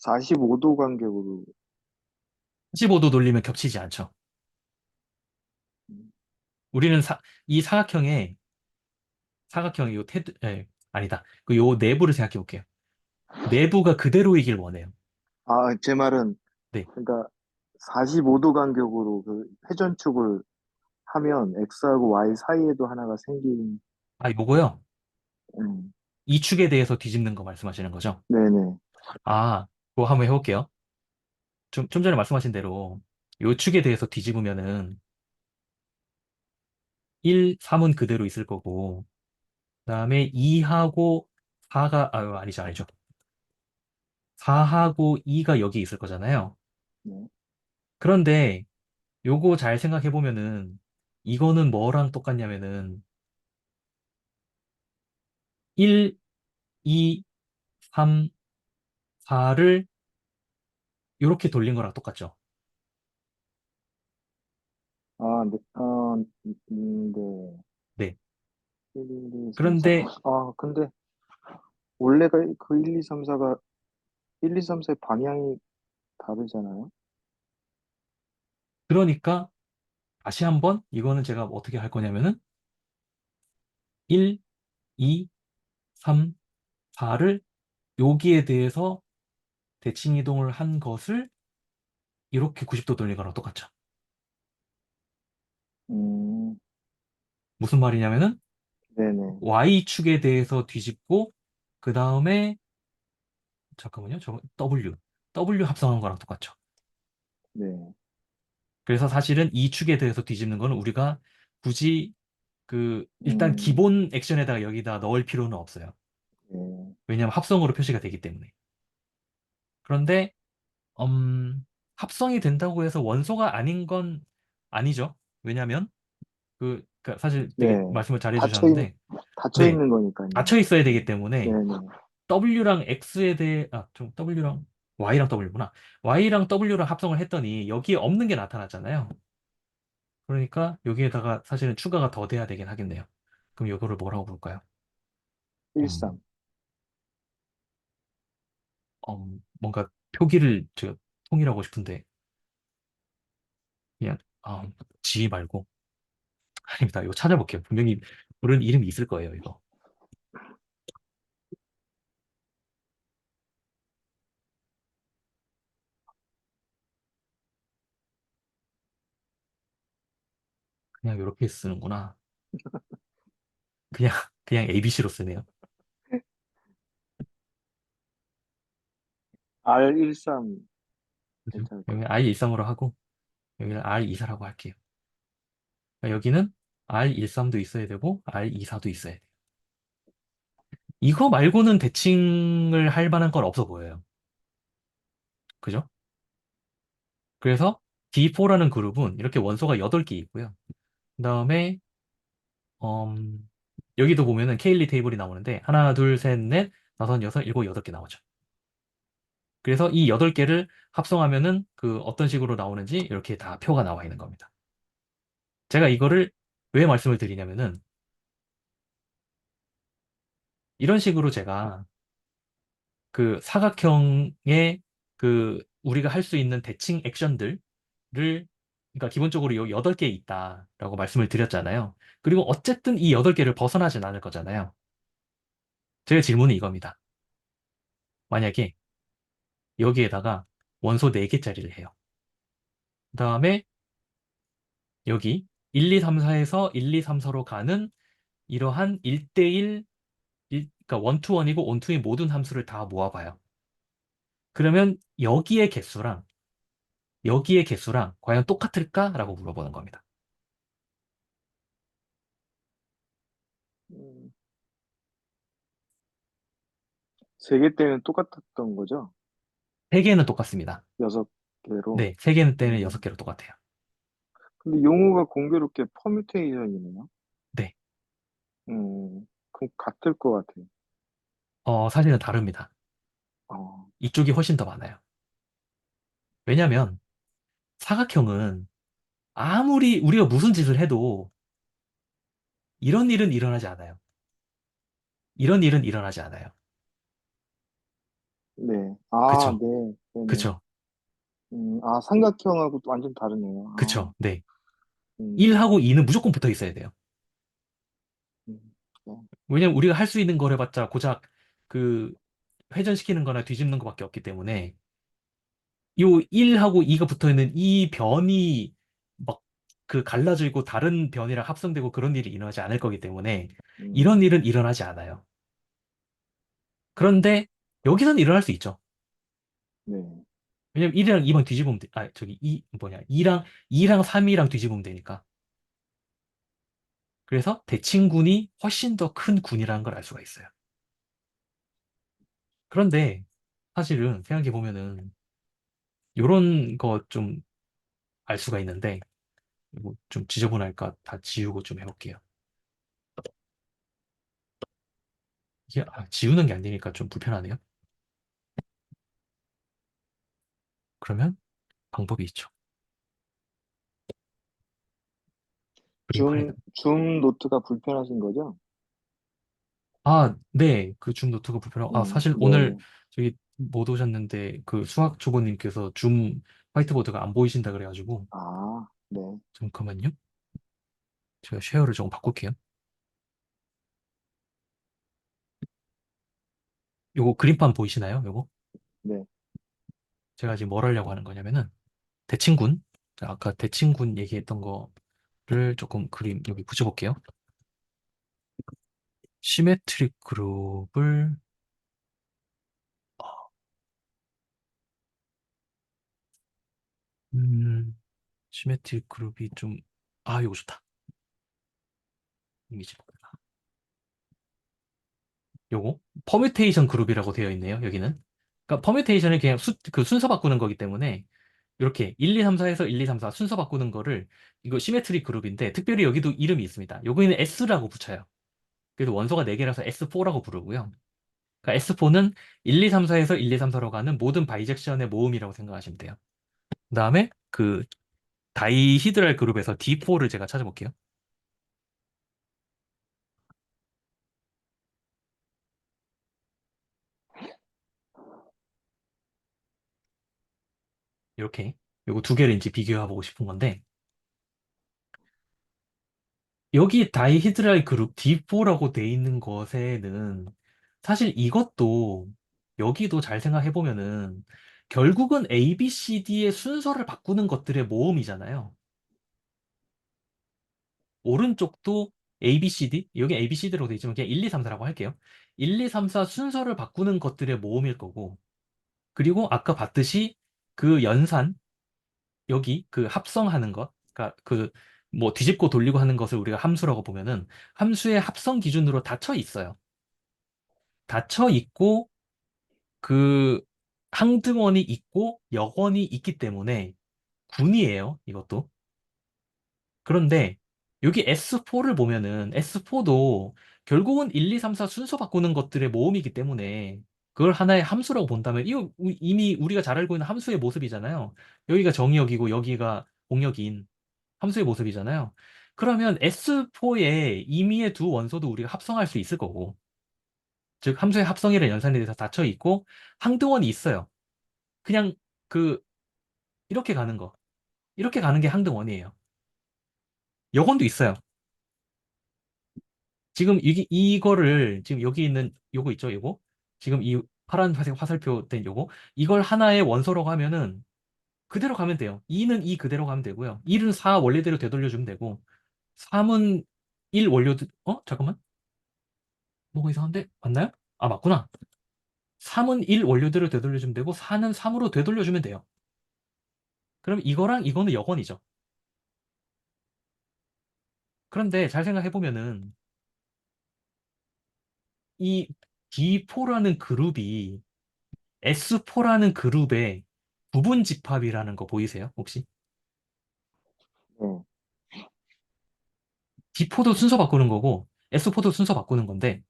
45도 간격으로. 15도 돌리면 겹치지 않죠. 음, 우리는 이 사각형의 요 아니다. 그 요 내부를 생각해 볼게요. 내부가 그대로이길 원해요. 아, 제 말은, 네. 그러니까 45도 간격으로 그 회전축을 하면 X하고 Y 사이에도 하나가 생긴, 아, 요거요. 음, 이 축에 대해서 뒤집는 거 말씀하시는 거죠? 네네. 아, 그거 한번 해볼게요. 좀 전에 말씀하신 대로 요 축에 대해서 뒤집으면은 1, 3은 그대로 있을 거고, 그다음에 2하고 4가 아니죠, 아니죠. 4하고 2가 여기 있을 거잖아요. 네. 그런데 요거 잘 생각해 보면은 이거는 뭐랑 똑같냐면은 1, 2, 3, 4를 이렇게 돌린 거랑 똑같죠. 아, 네. 네. 네. 1, 2, 3, 4. 그런데 아, 근데 원래가 그 1, 2, 3, 4가 1, 2, 3, 4의 방향이 다르잖아요. 그러니까 다시 한번 이거는 제가 어떻게 할 거냐면은 1, 2, 3, 4를 여기에 대해서 대칭 이동을 한 것을 이렇게 90도 돌린 거랑 똑같죠. 음, 무슨 말이냐면은 네네. Y축에 대해서 뒤집고 그 다음에 잠깐만요. 저 W 합성한 거랑 똑같죠. 네. 그래서 사실은 이 축에 대해서 뒤집는 거는 우리가 굳이 그 일단 음, 기본 액션에다가 여기다 넣을 필요는 없어요. 네. 왜냐하면 합성으로 표시가 되기 때문에. 그런데 음, 합성이 된다고 해서 원소가 아닌 건 아니죠. 왜냐하면 그 사실 네. 되게 말씀을 잘해 닫혀 있, 주셨는데 닫혀 네, 있는 거니까요. 닫혀 있어야 네. 되기 때문에 네네. W랑 X에 대해 좀 W랑 Y랑 W구나. Y랑 W랑 합성을 했더니 여기에 없는 게 나타났잖아요. 그러니까 여기에다가 사실은 추가가 더 돼야 되긴 하겠네요. 그럼 이거를 뭐라고 부를까요? 1, 음, 3. 뭔가 표기를 제가 통일하고 싶은데 그냥 G 말고 아닙니다. 이거 찾아볼게요. 분명히 부른 이름이 있을 거예요. 이거 그냥 이렇게 쓰는구나. 그냥 그냥 ABC로 쓰네요. R13 그죠? 괜찮을 것 여기 같아요. R13으로 하고 여기는 R24라고 할게요. 그러니까 여기는 R13도 있어야 되고 R24도 있어야 돼요. 이거 말고는 대칭을 할 만한 건 없어 보여요. 그죠? 그래서 D4라는 그룹은 이렇게 원소가 8개 있고요. 그다음에 음, 여기도 보면은 케일리 테이블이 나오는데 하나, 둘, 셋, 넷, 다섯, 여섯, 일곱, 8개 나오죠. 그래서 이 8개를 합성하면은 그 어떤 식으로 나오는지 이렇게 다 표가 나와 있는 겁니다. 제가 이거를 왜 말씀을 드리냐면은 이런 식으로 제가 그 사각형의 그 우리가 할 수 있는 대칭 액션들을 그러니까 기본적으로 요 8개 있다라고 말씀을 드렸잖아요. 그리고 어쨌든 이 8개를 벗어나진 않을 거잖아요. 제 질문은 이겁니다. 만약에 여기에다가 원소 4개짜리를 해요. 그다음에 여기 1, 2, 3, 4에서 1, 2, 3, 4로 가는 이러한 1대1, 그러니까 원투원이고 온투인 모든 함수를 다 모아봐요. 그러면 여기의 개수랑 과연 똑같을까라고 물어보는 겁니다. 음, 3개 때는 똑같았던 거죠? 3개는 똑같습니다. 6개로. 네, 3개는 때는 음, 6개로 똑같아요. 근데 용어가 공교롭게 퍼뮤테이션이네요. 네, 그럼 같을 것 같아요. 사실은 다릅니다. 어, 이쪽이 훨씬 더 많아요. 왜냐면 사각형은 아무리 우리가 무슨 짓을 해도 이런 일은 일어나지 않아요. 이런 일은 일어나지 않아요. 네. 그쵸? 네. 네네. 그쵸? 삼각형하고 또 완전 다르네요. 그쵸? 네. 음, 1하고 2는 무조건 붙어 있어야 돼요. 음, 네. 왜냐면 우리가 할 수 있는 걸 해봤자 고작 그 회전시키는 거나 뒤집는 거밖에 없기 때문에 요 1하고 2가 붙어 있는 이 변이 막 그 갈라져 있고 다른 변이랑 합성되고 그런 일이 일어나지 않을 거기 때문에 이런 음, 일은 일어나지 않아요. 그런데 여기서는 일어날 수 있죠. 네. 왜냐면 1이랑 2만 뒤집으면 저기 2랑 3이랑 뒤집으면 되니까. 그래서 대칭군이 훨씬 더 큰 군이라는 걸 알 수가 있어요. 그런데 사실은 생각해 보면은 요런 거 좀 알 수가 있는데 이거 좀 지저분할까 다 지우고 좀 해볼게요. 이게 지우는 게 안 되니까 좀 불편하네요. 그러면 방법이 있죠. 그림판에다. 줌 노트가 불편하신 거죠? 네. 그 줌 노트가 불편하고 사실 오늘 네. 저기 못 오셨는데 그 수학 초보님께서 줌 화이트보드가 안 보이신다 그래가지고 네. 잠깐만요. 제가 쉐어를 조금 바꿀게요. 요거 그림판 보이시나요? 요거? 네. 제가 지금 뭘 하려고 하는 거냐면은 대칭군. 자, 아까 대칭군 얘기했던 거를 조금 그림 여기 붙여볼게요. 시메트릭 그룹을 음, 시메트릭 그룹이 좀 요거 좋다. 이미지. 요거 퍼뮤테이션 그룹이라고 되어 있네요. 여기는. 그러니까 퍼뮤테이션은 그냥 그 순서 바꾸는 거기 때문에 이렇게 1, 2, 3, 4에서 1, 2, 3, 4 순서 바꾸는 거를 이거 시메트릭 그룹인데 특별히 여기도 이름이 있습니다. 요거는 S라고 붙여요. 그래도 원소가 4개라서 S4라고 부르고요. 그러니까 S4는 1, 2, 3, 4에서 1, 2, 3, 4로 가는 모든 바이젝션의 모음이라고 생각하시면 돼요. 그다음에 그 다이히드랄 그룹에서 D4를 제가 찾아볼게요. 이렇게 요거 2개를 이제 비교해 보고 싶은 건데 여기 다이히드랄 그룹 D4라고 돼 있는 것에는 사실 이것도 여기도 잘 생각해 보면은 결국은 A, B, C, D의 순서를 바꾸는 것들의 모음이잖아요. 오른쪽도 A, B, C, D 여기 A, B, C, D로 돼 있지만 그냥 1, 2, 3, 4라고 할게요. 1, 2, 3, 4 순서를 바꾸는 것들의 모음일 거고 그리고 아까 봤듯이 그 연산 여기 그 합성하는 것, 그러니까 그 뭐 뒤집고 돌리고 하는 것을 우리가 함수라고 보면은 함수의 합성 기준으로 닫혀 있어요. 닫혀 있고 그 항등원이 있고 역원이 있기 때문에 군이에요. 이것도. 그런데 여기 S4를 보면은 S4도 결국은 1, 2, 3, 4 순서 바꾸는 것들의 모음이기 때문에 그걸 하나의 함수라고 본다면 이거 이미 우리가 잘 알고 있는 함수의 모습이잖아요. 여기가 정의역이고 여기가 공역인 함수의 모습이잖아요. 그러면 S4의 임의의 두 원소도 우리가 합성할 수 있을 거고 즉 함수의 합성이랑 연산에 대해서 닫혀 있고 항등원이 있어요. 그냥 그 이렇게 가는 거. 이렇게 가는 게 항등원이에요. 여건도 있어요. 지금 이거를 지금 여기 있는 요거 있죠, 요거? 지금 이 파란색 화살표 된 요거 이걸 하나의 원소라고 하면은 그대로 가면 돼요. 2는 2 그대로 가면 되고요. 1은 4 원래대로 되돌려주면 되고 3은 1 잠깐만. 뭐가 이상한데? 맞나요? 아, 맞구나. 3은 1 원료대로 되돌려주면 되고 4는 3으로 되돌려주면 돼요. 그럼 이거랑 이거는 역원이죠. 그런데 잘 생각해보면은 이 D4라는 그룹이 S4라는 그룹의 부분 집합이라는 거 보이세요? 혹시? 네. D4도 순서 바꾸는 거고 S4도 순서 바꾸는 건데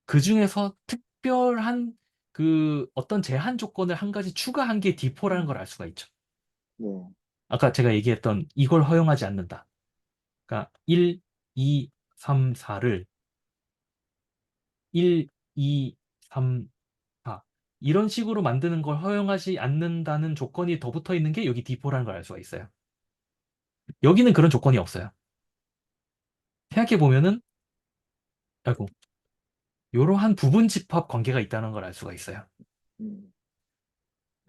그 중에서 특별한 그 어떤 제한 조건을 한 가지 추가한 게 D4라는 걸 알 수가 있죠. 네. 아까 제가 얘기했던 이걸 허용하지 않는다. 그러니까 1, 2, 3, 4를 1, 2, 3, 4 이런 식으로 만드는 걸 허용하지 않는다는 조건이 더 붙어 있는 게 여기 D4라는 걸 알 수가 있어요. 여기는 그런 조건이 없어요. 생각해 보면은 아이고 이러한 부분 집합 관계가 있다는 걸 알 수가 있어요. 음,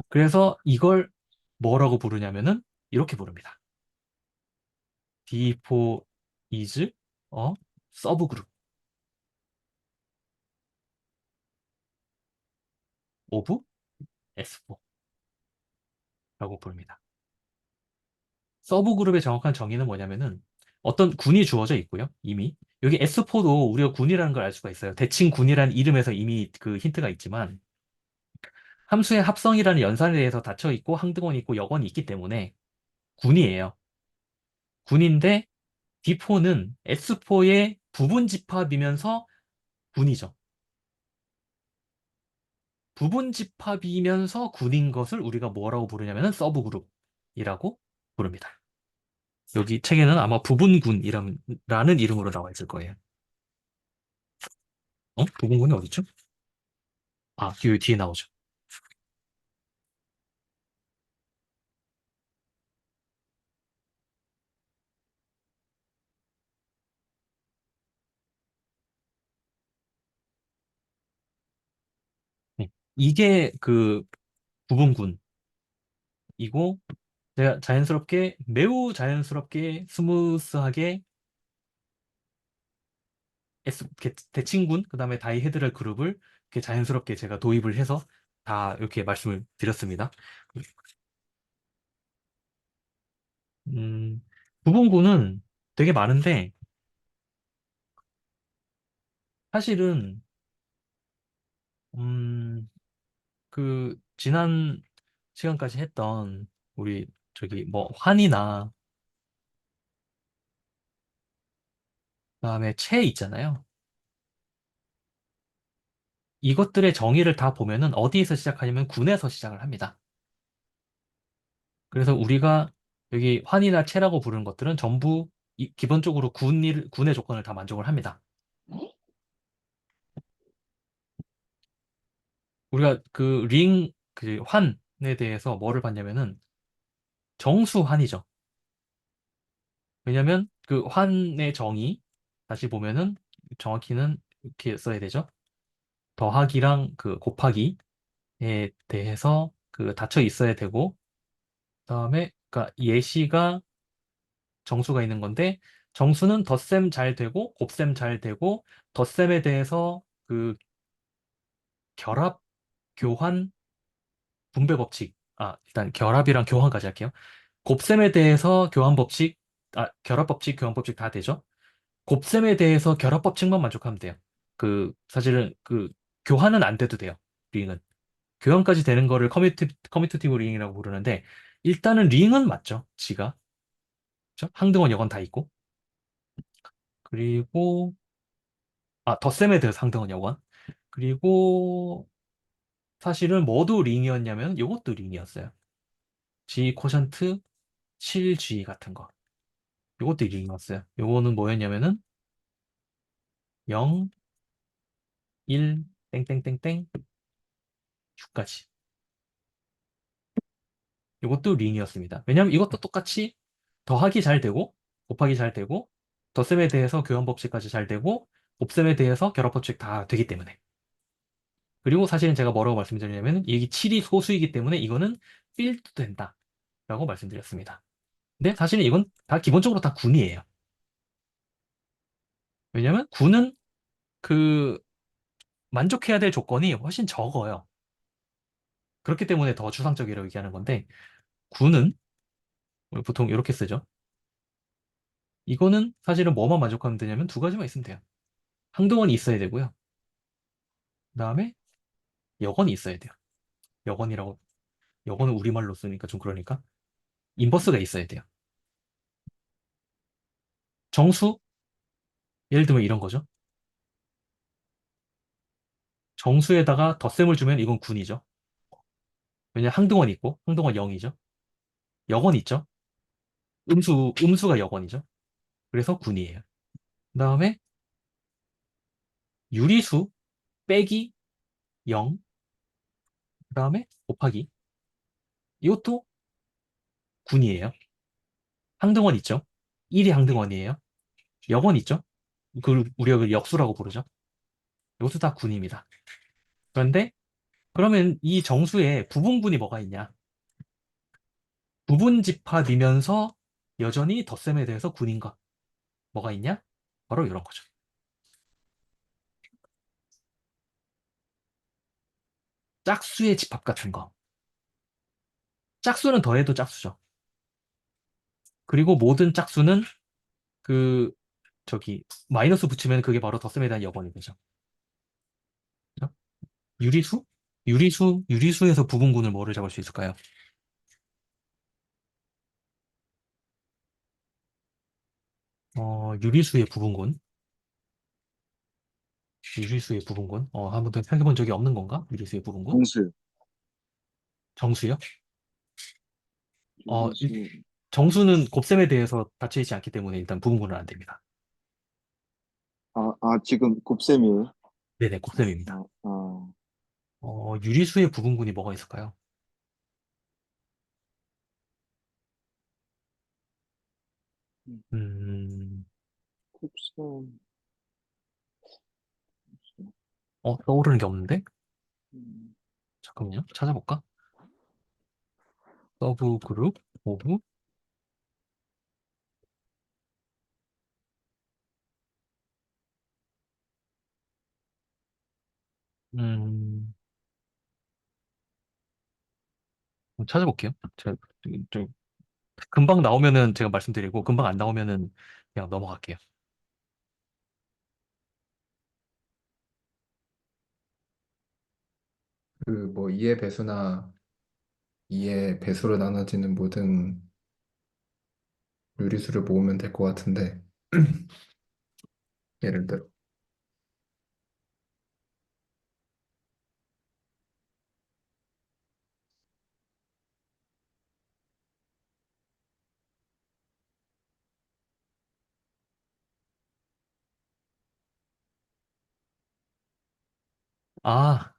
그래서 이걸 뭐라고 부르냐면은 이렇게 부릅니다. D4 is a subgroup of S4라고 부릅니다. 서브그룹의 정확한 정의는 뭐냐면은 어떤 군이 주어져 있고요. 이미 여기 S4도 우리가 군이라는 걸 알 수가 있어요. 대칭 군이라는 이름에서 이미 그 힌트가 있지만 함수의 합성이라는 연산에 대해서 닫혀 있고 항등원이 있고 역원이 있기 때문에 군이에요. 군인데 D4는 S4의 부분 집합이면서 군이죠. 부분 집합이면서 군인 것을 우리가 뭐라고 부르냐면 서브그룹이라고 부릅니다. 여기 책에는 아마 부분군이라는 이름으로 나와 있을 거예요. 부분군이 어딨죠? 아, 여기 뒤에 나오죠. 네. 이게 그 부분군이고 제가 자연스럽게 매우 자연스럽게 스무스하게 대칭군 그다음에 다이헤드럴 그룹을 이렇게 자연스럽게 제가 도입을 해서 다 이렇게 말씀을 드렸습니다. 음, 부분군은 되게 많은데 사실은 음, 그 지난 시간까지 했던 우리 저기 뭐 환이나 그다음에 채 있잖아요. 이것들의 정의를 다 보면은 어디에서 시작하냐면 군에서 시작을 합니다. 그래서 우리가 여기 환이나 채라고 부르는 것들은 전부 기본적으로 군의 조건을 다 만족을 합니다. 우리가 그 환에 대해서 뭐를 봤냐면은 정수환이죠. 왜냐면 그 환의 정의 다시 보면은 정확히는 이렇게 써야 되죠. 더하기랑 그 곱하기에 대해서 그 닫혀 있어야 되고 그다음에 그러니까 예시가 정수가 있는 건데 정수는 덧셈 잘 되고 곱셈 잘 되고 덧셈에 대해서 그 결합, 교환, 분배 법칙 일단 결합이랑 교환까지 할게요. 곱셈에 대해서 교환 법칙, 결합 법칙, 교환 법칙 다 되죠. 곱셈에 대해서 결합 법칙만 만족하면 돼요. 사실은 교환은 안 돼도 돼요. 링은. 교환까지 되는 거를 커뮤테이티브 링이라고 부르는데 일단은 링은 맞죠. 지가. 그죠? 항등원 여건 다 있고. 그리고 덧셈에 대해서 항등원 여건. 그리고 사실은 뭐도 링이었냐면 요것도 링이었어요. G 코션트 7G 같은 거. 요것도 링이었어요. 요거는 뭐였냐면은 0, 1, 땡땡땡땡 6까지. 이것도 링이었습니다. 왜냐면 이것도 똑같이 더하기 잘 되고 곱하기 잘 되고 덧셈에 대해서 교환법칙까지 잘 되고 곱셈에 대해서 결합법칙 다 되기 때문에. 그리고 사실은 제가 뭐라고 말씀드리냐면 이게 7이 소수이기 때문에 이거는 필드도 된다라고 말씀드렸습니다. 근데 사실은 이건 다 기본적으로 다 군이에요. 왜냐면 군은 그 만족해야 될 조건이 훨씬 적어요. 그렇기 때문에 더 추상적이라고 얘기하는 건데 군은 보통 이렇게 쓰죠. 이거는 사실은 뭐만 만족하면 되냐면 두 가지만 있으면 돼요. 항등원이 있어야 되고요. 그다음에 여건이 있어야 돼요. 여건이라고 여건은 우리말로 쓰니까 좀 그러니까 인버스가 있어야 돼요. 정수 예를 들면 이런 거죠. 정수에다가 덧셈을 주면 이건 군이죠. 왜냐 항등원 있고 항등원 0이죠. 여건 있죠. 음수가 여건이죠. 그래서 군이에요. 그다음에 유리수 빼기 0, 그다음에 곱하기 이것도 군이에요. 항등원 있죠. 1이 항등원이에요. 여건 있죠. 그걸 우리가 그 역수라고 부르죠. 이것도 다 군입니다. 그런데 그러면 이 정수에 부분군이 뭐가 있냐? 부분집합이면서 여전히 덧셈에 대해서 군인 것 뭐가 있냐? 바로 이런 거죠. 짝수의 집합 같은 거. 짝수는 더해도 짝수죠. 그리고 모든 짝수는 그 저기 마이너스 붙이면 그게 바로 덧셈에 대한 여건이 되죠. 그죠? 유리수? 유리수에서 부분군을 뭐를 잡을 수 있을까요? 유리수의 부분군. 유리수의 부분군. 한 번도 생각해 본 적이 없는 건가? 유리수의 부분군? 정수, 정수요? 어, 일- 유리수. 정수는 곱셈에 대해서 닫혀있지 않기 때문에 일단 부분군은 안 됩니다. 지금 곱셈이에요? 네네, 곱셈입니다. 아, 아, 유리수의 부분군이 뭐가 있을까요? 음, 음, 곱셈. 떠오르는 게 없는데? 음, 잠깐만요. 찾아볼까? 서브 그룹, 오브, 음, 찾아볼게요. 저 금방 나오면은 제가 말씀드리고, 금방 안 나오면은 그냥 넘어갈게요. 그 뭐 2의 배수나 2의 배수로 나눠지는 모든 유리수를 모으면 될 것 같은데 예를 들어 아,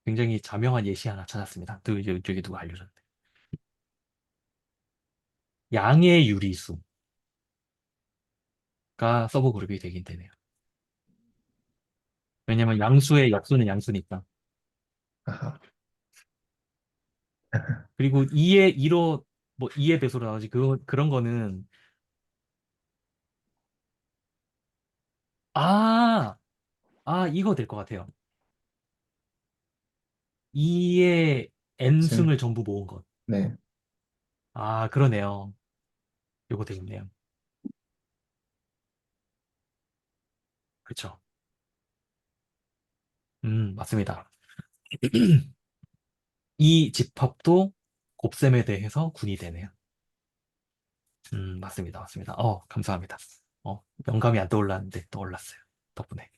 굉장히 자명한 예시 하나 찾았습니다. 저기 누가 알려줬는데. 양의 유리수가 서브 그룹이 되긴 되네요. 왜냐면 양수의 약수는 양수니까. 아하 그리고 2의 2로 뭐 2의 배수로 나오지 그런 거는 아, 이거 될 것 같아요. 2의 승 n승을 전부 모은 것. 네 그러네요. 요거 되겠네요. 그렇죠. 맞습니다. 이 집합도 곱셈에 대해서 군이 되네요. 맞습니다. 맞습니다. 감사합니다. 영감이 안 떠올랐는데 떠올랐어요. 덕분에.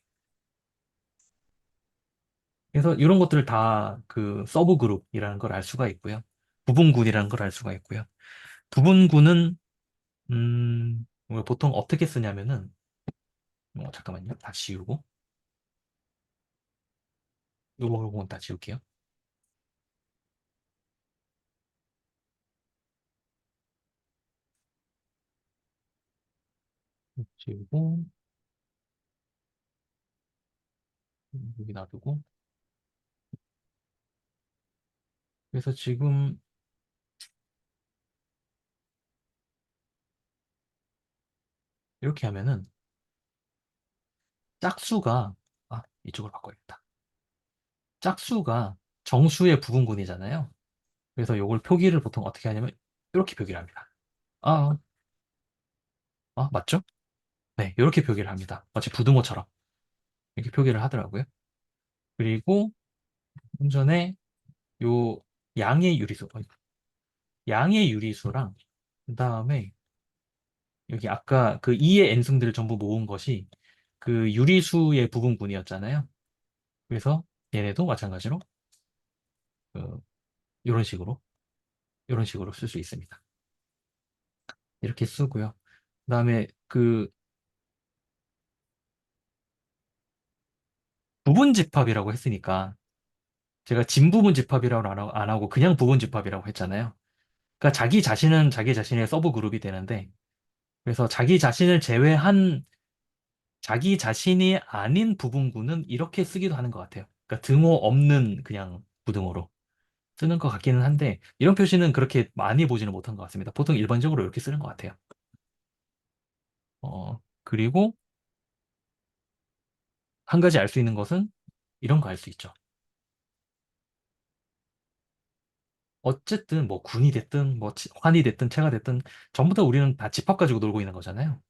그래서 이런 것들을 다 그 서브 그룹이라는 걸 알 수가 있고요. 부분군이라는 걸 알 수가 있고요. 부분군은 보통 어떻게 쓰냐면은 잠깐만요. 다 지우고 요건 다 지울게요. 지우고 여기 놔두고. 그래서 지금 이렇게 하면은 짝수가 이쪽으로 바꿔야겠다. 짝수가 정수의 부분군이잖아요. 그래서 요걸 표기를 보통 어떻게 하냐면 이렇게 표기를 합니다. 아, 맞죠? 네, 이렇게 표기를 합니다. 마치 부등호처럼 이렇게 표기를 하더라고요. 그리고 좀 전에 요 양의 유리수, 양의 유리수랑 그다음에 여기 아까 그 2의 n승들을 전부 모은 것이 그 유리수의 부분군이었잖아요. 그래서 얘네도 마찬가지로 그 이런 식으로 이런 식으로 쓸 수 있습니다. 이렇게 쓰고요. 그다음에 그 부분집합이라고 했으니까 제가 진부분집합이라고 안 하고 그냥 부분집합이라고 했잖아요. 그러니까 자기 자신은 자기 자신의 서브 그룹이 되는데 그래서 자기 자신을 제외한 자기 자신이 아닌 부분군은 이렇게 쓰기도 하는 것 같아요. 그러니까 등호 없는 그냥 부등호로 쓰는 것 같기는 한데 이런 표시는 그렇게 많이 보지는 못한 것 같습니다. 보통 일반적으로 이렇게 쓰는 것 같아요. 그리고 한 가지 알 수 있는 것은 이런 거 알 수 있죠. 어쨌든 뭐 군이 됐든 뭐 환이 됐든 채가 됐든 전부 다 우리는 다 집합 가지고 놀고 있는 거잖아요.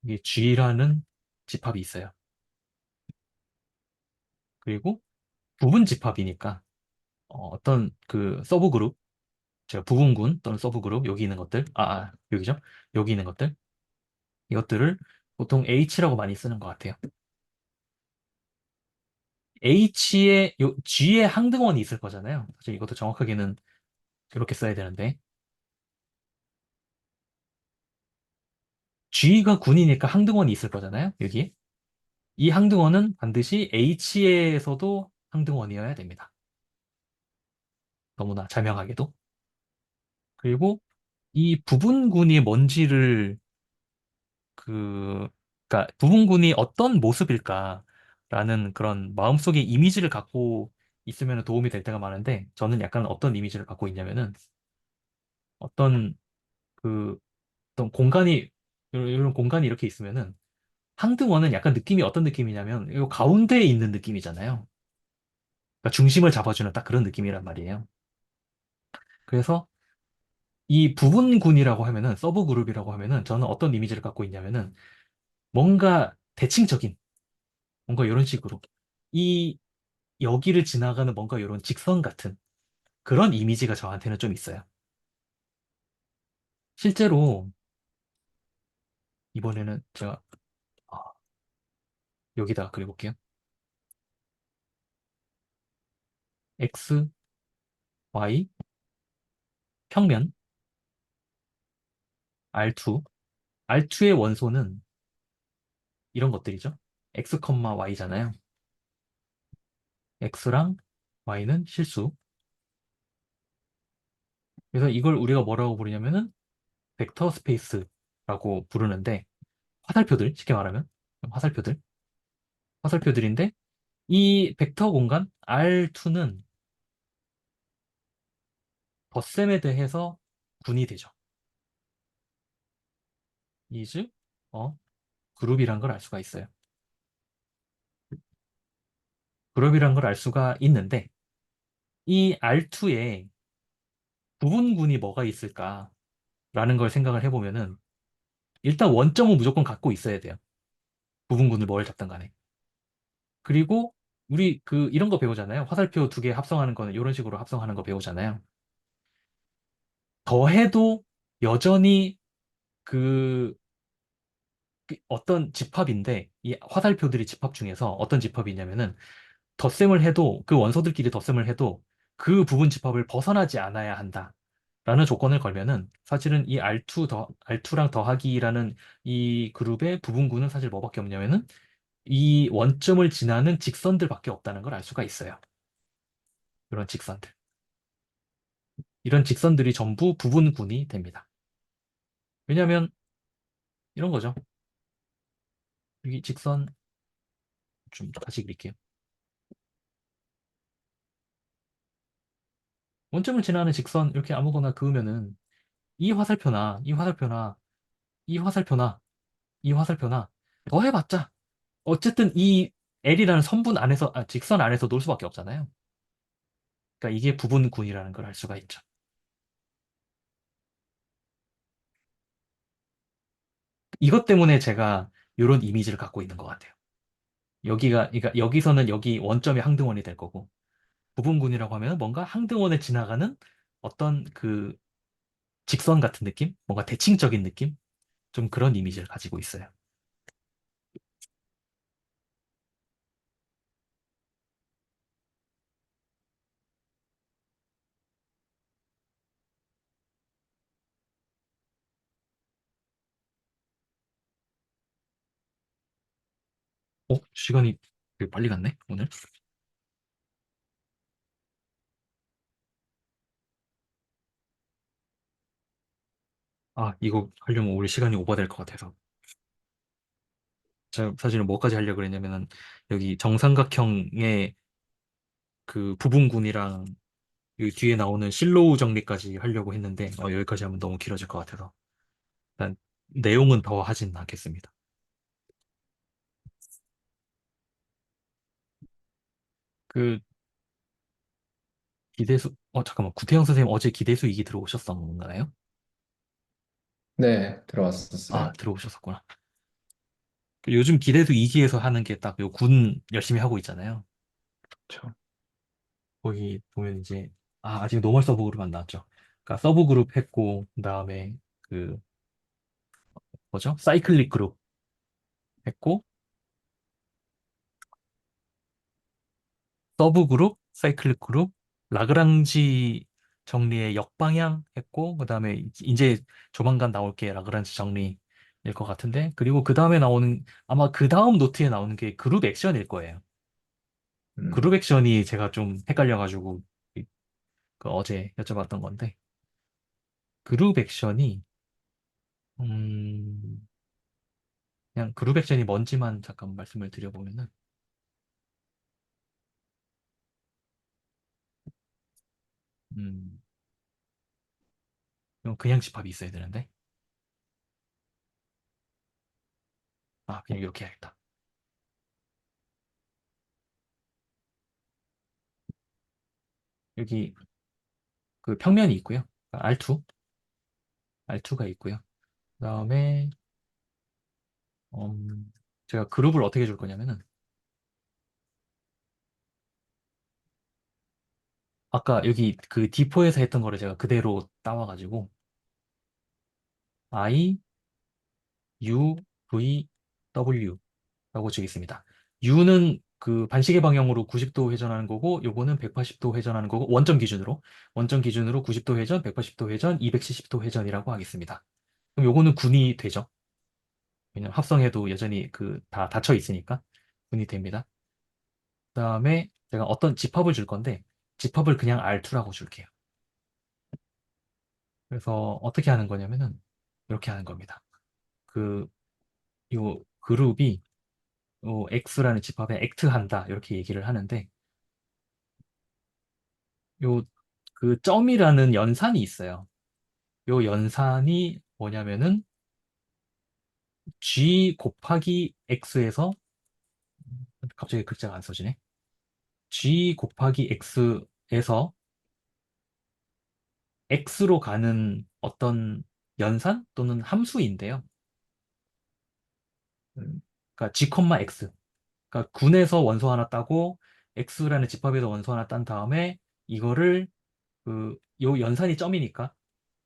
이게 G라는 집합이 있어요. 그리고 부분 집합이니까 어떤 그 서브 그룹, 제가 부분군 또는 서브 그룹 여기 있는 것들, 여기죠? 여기 있는 것들 이것들을 보통 H라고 많이 쓰는 것 같아요. G에 항등원이 있을 거잖아요. 사실 이것도 정확하게는 이렇게 써야 되는데 G가 군이니까 항등원이 있을 거잖아요. 여기 이 항등원은 반드시 H에서도 항등원이어야 됩니다. 너무나 자명하게도. 그리고 이 부분군이 뭔지를 그, 그러니까 부분군이 어떤 모습일까라는 그런 마음속의 이미지를 갖고 있으면 도움이 될 때가 많은데 저는 약간 어떤 이미지를 갖고 있냐면은 어떤 그 어떤 공간이 이런 공간이 이렇게 있으면은 항등원은 약간 느낌이 어떤 느낌이냐면 이 가운데에 있는 느낌이잖아요. 그러니까 중심을 잡아주는 딱 그런 느낌이란 말이에요. 그래서 이 부분군이라고 하면은 서브 그룹이라고 하면은 저는 어떤 이미지를 갖고 있냐면은 뭔가 대칭적인 뭔가 이런 식으로 이 여기를 지나가는 뭔가 이런 직선 같은 그런 이미지가 저한테는 좀 있어요. 실제로 이번에는 제가 아, 여기다가 그려볼게요. X, Y, 평면, R2. R2의 원소는 이런 것들이죠. X, Y잖아요. X랑 Y는 실수. 그래서 이걸 우리가 뭐라고 부르냐면은 벡터 스페이스라고 부르는데 화살표들, 쉽게 말하면 화살표들, 화살표들인데 이 벡터 공간 R2는 덧셈에 대해서 분이 되죠. is 그룹이란 걸 알 수가 있어요. 그룹이란 걸 알 수가 있는데 이 R2에 부분군이 뭐가 있을까라는 걸 생각을 해보면은 일단 원점은 무조건 갖고 있어야 돼요. 부분군을 뭘 잡든 간에. 그리고 우리 이런 거 배우잖아요. 화살표 두 개 합성하는 거는 이런 식으로 합성하는 거 배우잖아요. 더해도 여전히 그 어떤 집합인데 이 화살표들이 집합 중에서 어떤 집합이 있냐면은 덧셈을 해도 그 원소들끼리 덧셈을 해도 그 부분 집합을 벗어나지 않아야 한다. 라는 조건을 걸면은 사실은 이 R2 R2랑 더하기라는 이 그룹의 부분구는 사실 뭐밖에 없냐면은 이 원점을 지나는 직선들밖에 없다는 걸 알 수가 있어요. 이런 직선들. 이런 직선들이 전부 부분군이 됩니다. 왜냐하면 이런 거죠. 여기 직선 좀 다시 그릴게요. 원점을 지나는 직선 이렇게 아무거나 그으면은 이 화살표나 이 화살표나 이 화살표나 이 화살표나 더 해봤자 어쨌든 이 L이라는 선분 안에서 직선 안에서 놀 수밖에 없잖아요. 그러니까 이게 부분군이라는 걸 알 수가 있죠. 이것 때문에 제가 이런 이미지를 갖고 있는 것 같아요. 여기가 그러니까 여기서는 여기 원점이 항등원이 될 거고 부분군이라고 하면 뭔가 항등원에 지나가는 어떤 그 직선 같은 느낌? 뭔가 대칭적인 느낌? 좀 그런 이미지를 가지고 있어요. 시간이 되게 빨리 갔네, 오늘. 이거 하려면 우리 시간이 오버될 것 같아서. 제가 사실은 뭐까지 하려고 그랬냐면은, 여기 정삼각형의 그 부분군이랑 여기 뒤에 나오는 실로우 정리까지 하려고 했는데, 여기까지 하면 너무 길어질 것 같아서. 일단, 내용은 더 하진 않겠습니다. 그, 기대수, 잠깐만, 구태영 선생님 어제 기대수 이기 들어오셨었나요? 네, 들어왔었어요. 들어오셨었구나. 요즘 기대수 2기에서 하는 게 딱 요 군 열심히 하고 있잖아요. 그렇죠. 거기 보면 이제 아직 노멀 서브 그룹 안 나왔죠. 그러니까 서브 그룹 했고 그다음에 그 뭐죠? 사이클릭 그룹 했고 서브 그룹, 사이클릭 그룹, 라그랑지 정리의 역방향 했고 그다음에 이제 조만간 나올 게 라그랑지 정리일 것 같은데 그리고 그다음에 나오는 아마 그다음 노트에 나오는 게 그룹 액션일 거예요. 음, 그룹 액션이 제가 좀 헷갈려가지고 그 어제 여쭤봤던 건데 그룹 액션이 음, 그냥 그룹 액션이 뭔지만 잠깐 말씀을 드려보면은 음, 이건 그냥 집합이 있어야 되는데 그냥 이렇게 해야겠다. 여기 그 평면이 있고요. R2, R2가 있고요. 그다음에 제가 그룹을 어떻게 줄 거냐면은 아까 여기 그 D4에서 했던 거를 제가 그대로 따와가지고 I, U, V, W라고 적겠습니다. U는 그 반시계 방향으로 90도 회전하는 거고, 요거는 180도 회전하는 거고, 원점 기준으로 90도 회전, 180도 회전, 270도 회전이라고 하겠습니다. 그럼 요거는 군이 되죠. 왜냐면 합성해도 여전히 그 다 닫혀 있으니까 군이 됩니다. 그다음에 제가 어떤 집합을 줄 건데, 집합을 그냥 R2라고 줄게요. 그래서 어떻게 하는 거냐면은, 이렇게 하는 겁니다. 그, 요 그룹이 X라는 집합에 액트한다 이렇게 얘기를 하는데 요 그 점이라는 연산이 있어요. 요 연산이 뭐냐면은 G 곱하기 X에서 갑자기 글자가 안 써지네. G 곱하기 X에서 X로 가는 어떤 연산 또는 함수인데요. 음, 그러니까 G, X. 그러니까 군에서 원소 하나 따고 X라는 집합에서 원소 하나 딴 다음에 이거를 요 연산이 점이니까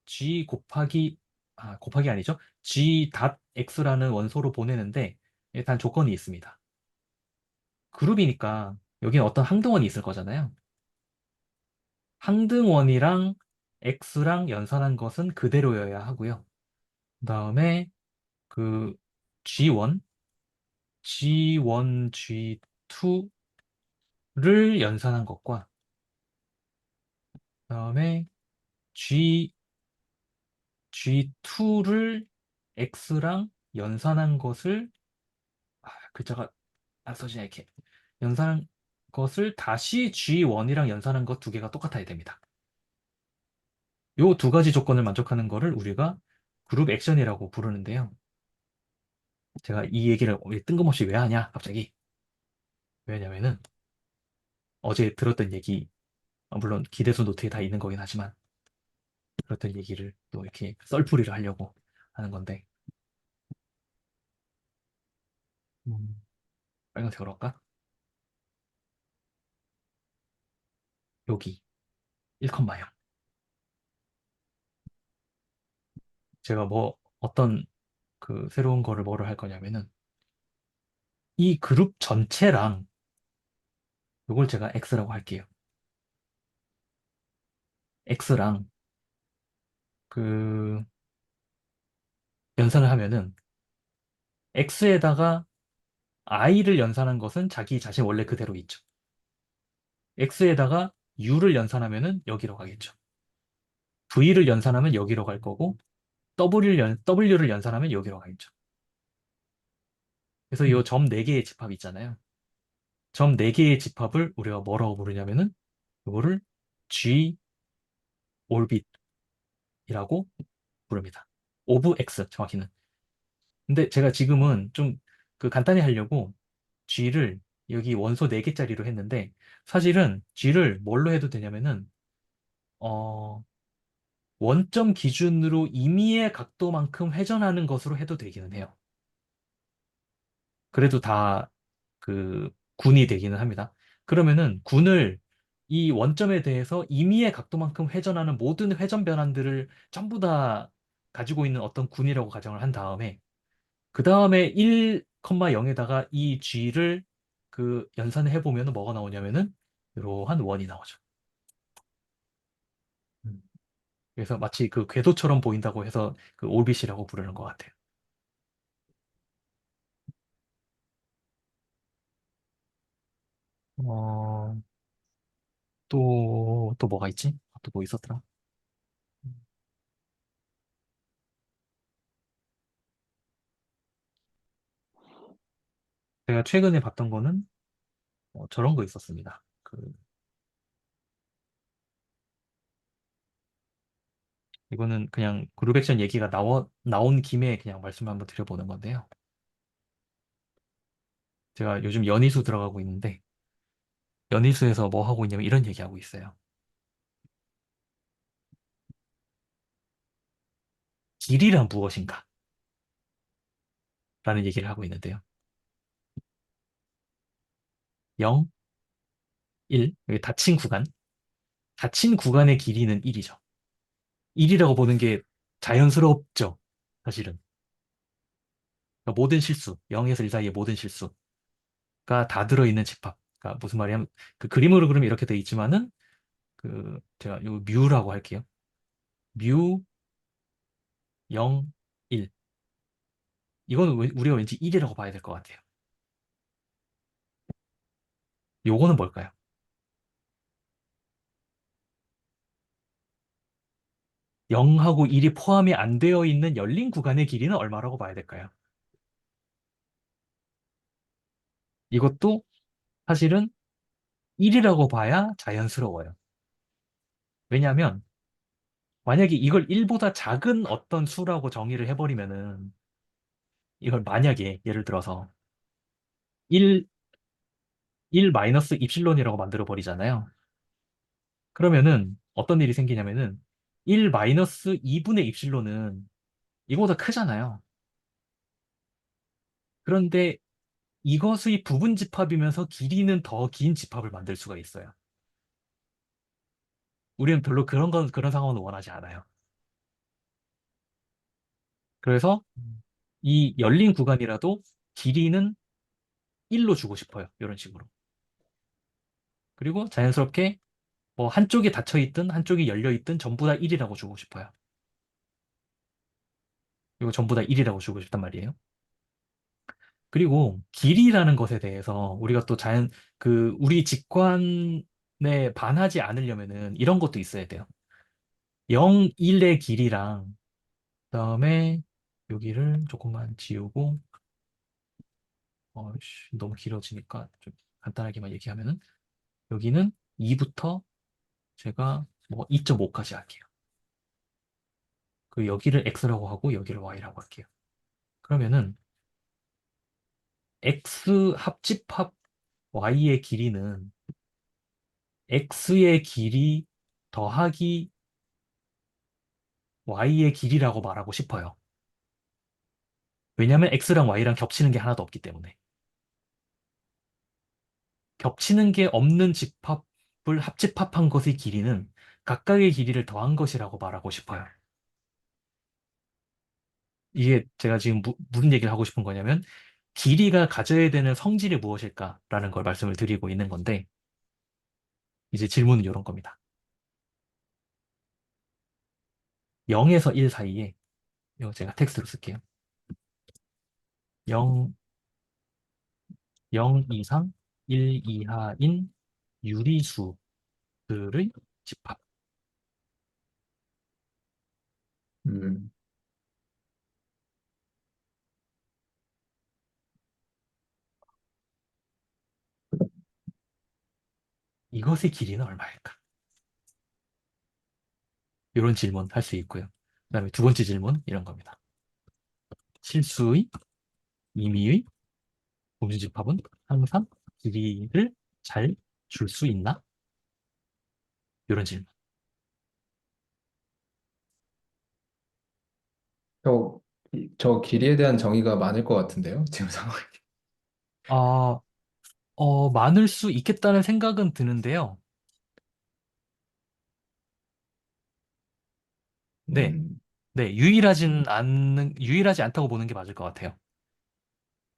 G 곱하기 아니죠? G 닷 X라는 원소로 보내는데 일단 조건이 있습니다. 그룹이니까 여기는 어떤 항등원이 있을 거잖아요. 항등원이랑 X랑 연산한 것은 그대로여야 하고요. 그다음에 그 G1, G1, G2를 연산한 것과 그다음에 G2를 X랑 연산한 것을 글자가 안 써지냐 이렇게 연산한 것을 다시 G1이랑 연산한 것 두 개가 똑같아야 됩니다. 요 두 가지 조건을 만족하는 거를 우리가 그룹 액션이라고 부르는데요. 제가 이 얘기를 뜬금없이 왜 하냐 갑자기 왜냐면은 어제 들었던 얘기 물론 기대수 노트에 다 있는 거긴 하지만 들었던 얘기를 또 이렇게 썰풀이를 하려고 하는 건데 음, 빨간색으로 할까? 여기 1컴마요. 제가 뭐 어떤 그 새로운 거를 뭐를 할 거냐면은 이 그룹 전체랑 이걸 제가 X라고 할게요. X랑 그 연산을 하면은 X에다가 I를 연산한 것은 자기 자신 원래 그대로 있죠. X에다가 U를 연산하면은 여기로 가겠죠. V를 연산하면 여기로 갈 거고 W를 연산하면 여기로 가겠죠. 그래서 이 점 4개의 집합 있잖아요. 점 4개의 집합을 우리가 뭐라고 부르냐면은 이거를 G 올빗이라고 부릅니다. 오브 X 정확히는. 근데 제가 지금은 좀 그 간단히 하려고 G를 여기 원소 4개짜리로 했는데 사실은 G를 뭘로 해도 되냐면은 어, 원점 기준으로 임의의 각도만큼 회전하는 것으로 해도 되기는 해요. 그래도 다 그 군이 되기는 합니다. 그러면은 군을 이 원점에 대해서 임의의 각도만큼 회전하는 모든 회전 변환들을 전부 다 가지고 있는 어떤 군이라고 가정을 한 다음에 그 다음에 1,0에다가 이 g를 그 연산을 해보면 뭐가 나오냐면은 이러한 원이 나오죠. 음. 그래서 마치 그 궤도처럼 보인다고 해서 그 올빗이라고 부르는 것 같아요. 어, 또 뭐가 있지? 또 뭐 있었더라? 제가 최근에 봤던 거는 저런 거 있었습니다. 이거는 그냥 그룹 액션 얘기가 나온 김에 그냥 말씀 한번 드려보는 건데요. 제가 요즘 연희수 들어가고 있는데 연희수에서 뭐 하고 있냐면 이런 얘기하고 있어요. 길이란 무엇인가? 라는 얘기를 하고 있는데요. 0, 1, 여기 닫힌 구간의 길이는 1이죠. 1이라고 보는 게 자연스럽죠. 사실은. 그러니까 모든 실수, 0에서 1 사이의 모든 실수가 다 들어있는 집합. 그러니까 무슨 말이냐면 그 그림으로 그리면 이렇게 돼 있지만은 그 제가 요 뮤라고 할게요. 뮤 0, 1. 이거는 우리가 왠지 1이라고 봐야 될 것 같아요. 요거는 뭘까요? 0하고 1이 포함이 안 되어 있는 열린 구간의 길이는 얼마라고 봐야 될까요? 이것도 사실은 1이라고 봐야 자연스러워요. 왜냐하면 만약에 이걸 1보다 작은 어떤 수라고 정의를 해버리면은 이걸 만약에 예를 들어서 1, 1 마이너스 입실론이라고 만들어 버리잖아요. 그러면은 어떤 일이 생기냐면은 1 마이너스 2분의 입실론은 이거보다 크잖아요. 그런데 이것의 부분 집합이면서 길이는 더 긴 집합을 만들 수가 있어요. 우리는 별로 그런 상황은 원하지 않아요. 그래서 이 열린 구간이라도 길이는 1로 주고 싶어요. 이런 식으로. 그리고 자연스럽게 뭐 한쪽이 닫혀 있든 한쪽이 열려 있든 전부 다 1이라고 주고 싶어요. 이거 전부 다 1이라고 주고 싶단 말이에요. 그리고 길이라는 것에 대해서 우리가 또 우리 직관에 반하지 않으려면은 이런 것도 있어야 돼요. 0, 1의 길이랑, 그다음에 여기를 조금만 지우고, 너무 길어지니까 좀 간단하게만 얘기하면은, 여기는 2부터 제가 뭐 2.5까지 할게요. 그 여기를 x라고 하고 여기를 y라고 할게요. 그러면은 x 합집합 y의 길이는 x의 길이 더하기 y의 길이라고 말하고 싶어요. 왜냐면 x랑 y랑 겹치는 게 하나도 없기 때문에. 겹치는 게 없는 집합을 합집합한 것의 길이는 각각의 길이를 더한 것이라고 말하고 싶어요. 이게 제가 지금 무슨 얘기를 하고 싶은 거냐면 길이가 가져야 되는 성질이 무엇일까라는 걸 말씀을 드리고 있는 건데 이제 질문은 이런 겁니다. 0에서 1 사이에 이거 제가 텍스트로 쓸게요. 0, 0 이상 1 이하인 유리수들의 집합. 음, 이것의 길이는 얼마일까? 이런 질문 할 수 있고요. 그다음에 두 번째 질문 이런 겁니다. 실수의 임의의 공유집합은 항상 길이를 잘 줄 수 있나? 이런 질문. 저, 저 길이에 대한 정의가 많을 것 같은데요, 지금 상황이. 아, 많을 수 있겠다는 생각은 드는데요. 네, 음, 네, 유일하지 않다고 보는 게 맞을 것 같아요.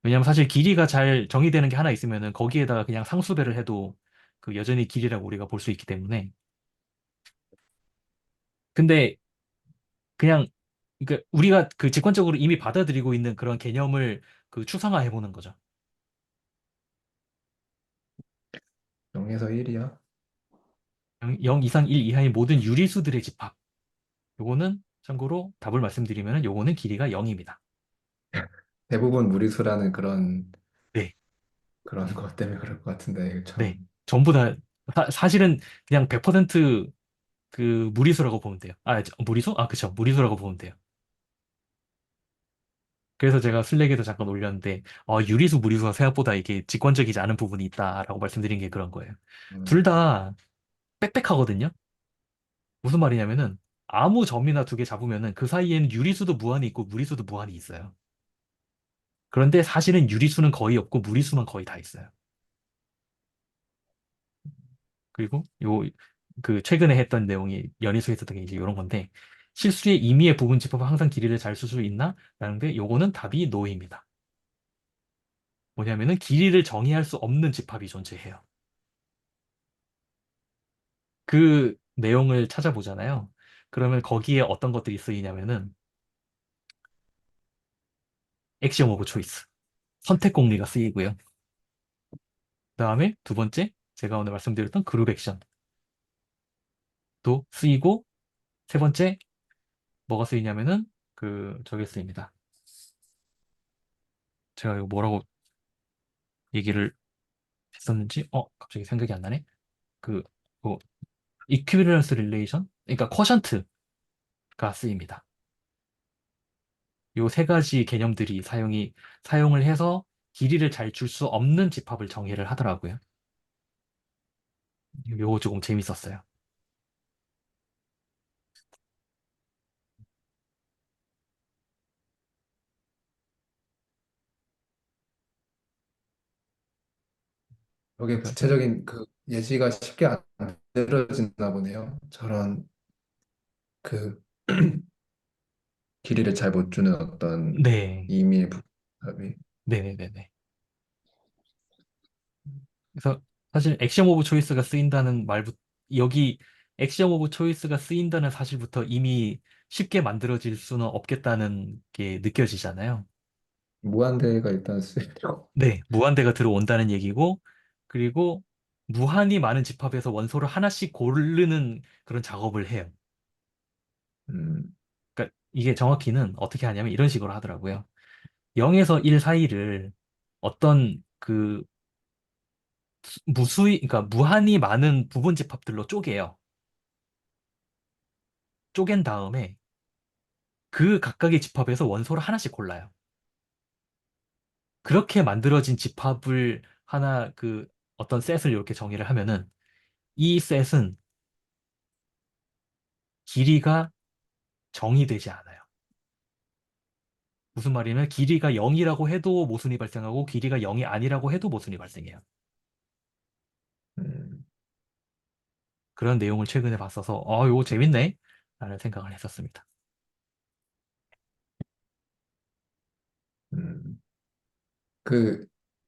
왜냐면 사실 길이가 잘 정의되는 게 하나 있으면은 거기에다가 그냥 상수배를 해도 그 여전히 길이라고 우리가 볼 수 있기 때문에. 근데 그냥 그러니까 우리가 그 직관적으로 이미 받아들이고 있는 그런 개념을 그 추상화해 보는 거죠. 0에서 1이야? 0 이상 1 이하의 모든 유리수들의 집합. 요거는 참고로 답을 말씀드리면은 요거는 길이가 0입니다. 대부분 무리수라는 네, 그런 것 때문에 그럴 것 같은데, 이거 네. 참. 전부 다 사실은 그냥 100%그 무리수라고 보면 돼요. 무리수? 그쵸. 무리수라고 보면 돼요. 그래서 제가 슬랙에도 잠깐 올렸는데, 유리수, 무리수가 생각보다 이게 직관적이지 않은 부분이 있다라고 말씀드린 게 그런 거예요. 둘 음, 다 빽빽하거든요? 무슨 말이냐면은, 아무 점이나 두 개 잡으면은 그 사이에는 유리수도 무한히 있고 무리수도 무한히 있어요. 그런데 사실은 유리수는 거의 없고 무리수만 거의 다 있어요. 그리고 최근에 했던 내용이 연희수에 있었던 게 이제 이런 건데, 실수의 임의의 부분 집합은 항상 길이를 잘 쓸 수 있나? 라는데, 요거는 답이 노입니다. 뭐냐면은 길이를 정의할 수 없는 집합이 존재해요. 그 내용을 찾아보잖아요. 그러면 거기에 어떤 것들이 쓰이냐면은 액션 오브 초이스, 선택 공리가 쓰이고요. 그다음에 두 번째 제가 오늘 말씀드렸던 그룹 액션도 쓰이고 세 번째 뭐가 쓰이냐면은 저게 쓰입니다. 제가 이거 뭐라고 얘기를 했었는지 갑자기 생각이 안 나네. 그 뭐, 이퀴비런스 릴레이션 그러니까 쿼션트가 쓰입니다. 요 세 가지 개념들이 사용을 해서 길이를 잘 줄 수 없는 집합을 정의를 하더라고요. 요거 조금 재밌었어요. 여기 진짜? 구체적인 예시가 쉽게 안 만들어지나 보네요. 저런 그 길이를 잘 못 주는 어떤 네. 의미의 부분이. 네네네네. 그래서 사실 액션 오브 초이스가 쓰인다는 말부터, 여기 액션 오브 초이스가 쓰인다는 사실부터 이미 쉽게 만들어질 수는 없겠다는 게 느껴지잖아요. 무한대가 일단 쓰이고. 네, 무한대가 들어온다는 얘기고, 그리고 무한히 많은 집합에서 원소를 하나씩 고르는 그런 작업을 해요. 음, 그러니까 이게 정확히는 어떻게 하냐면 이런 식으로 하더라고요. 0에서 1 사이를 어떤 그 그러니까 무한히 많은 부분 집합들로 쪼개요. 쪼갠 다음에 그 각각의 집합에서 원소를 하나씩 골라요. 그렇게 만들어진 집합을 하나 어떤 셋을 이렇게 정의를 하면은 이 셋은 길이가 정의되지 않아요. 무슨 말이냐면 길이가 0이라고 해도 모순이 발생하고 길이가 0이 아니라고 해도 모순이 발생해요. 음, 그런 내용을 최근에 봤어서 이거 재밌네 라는 생각을 했었습니다. 음. 그,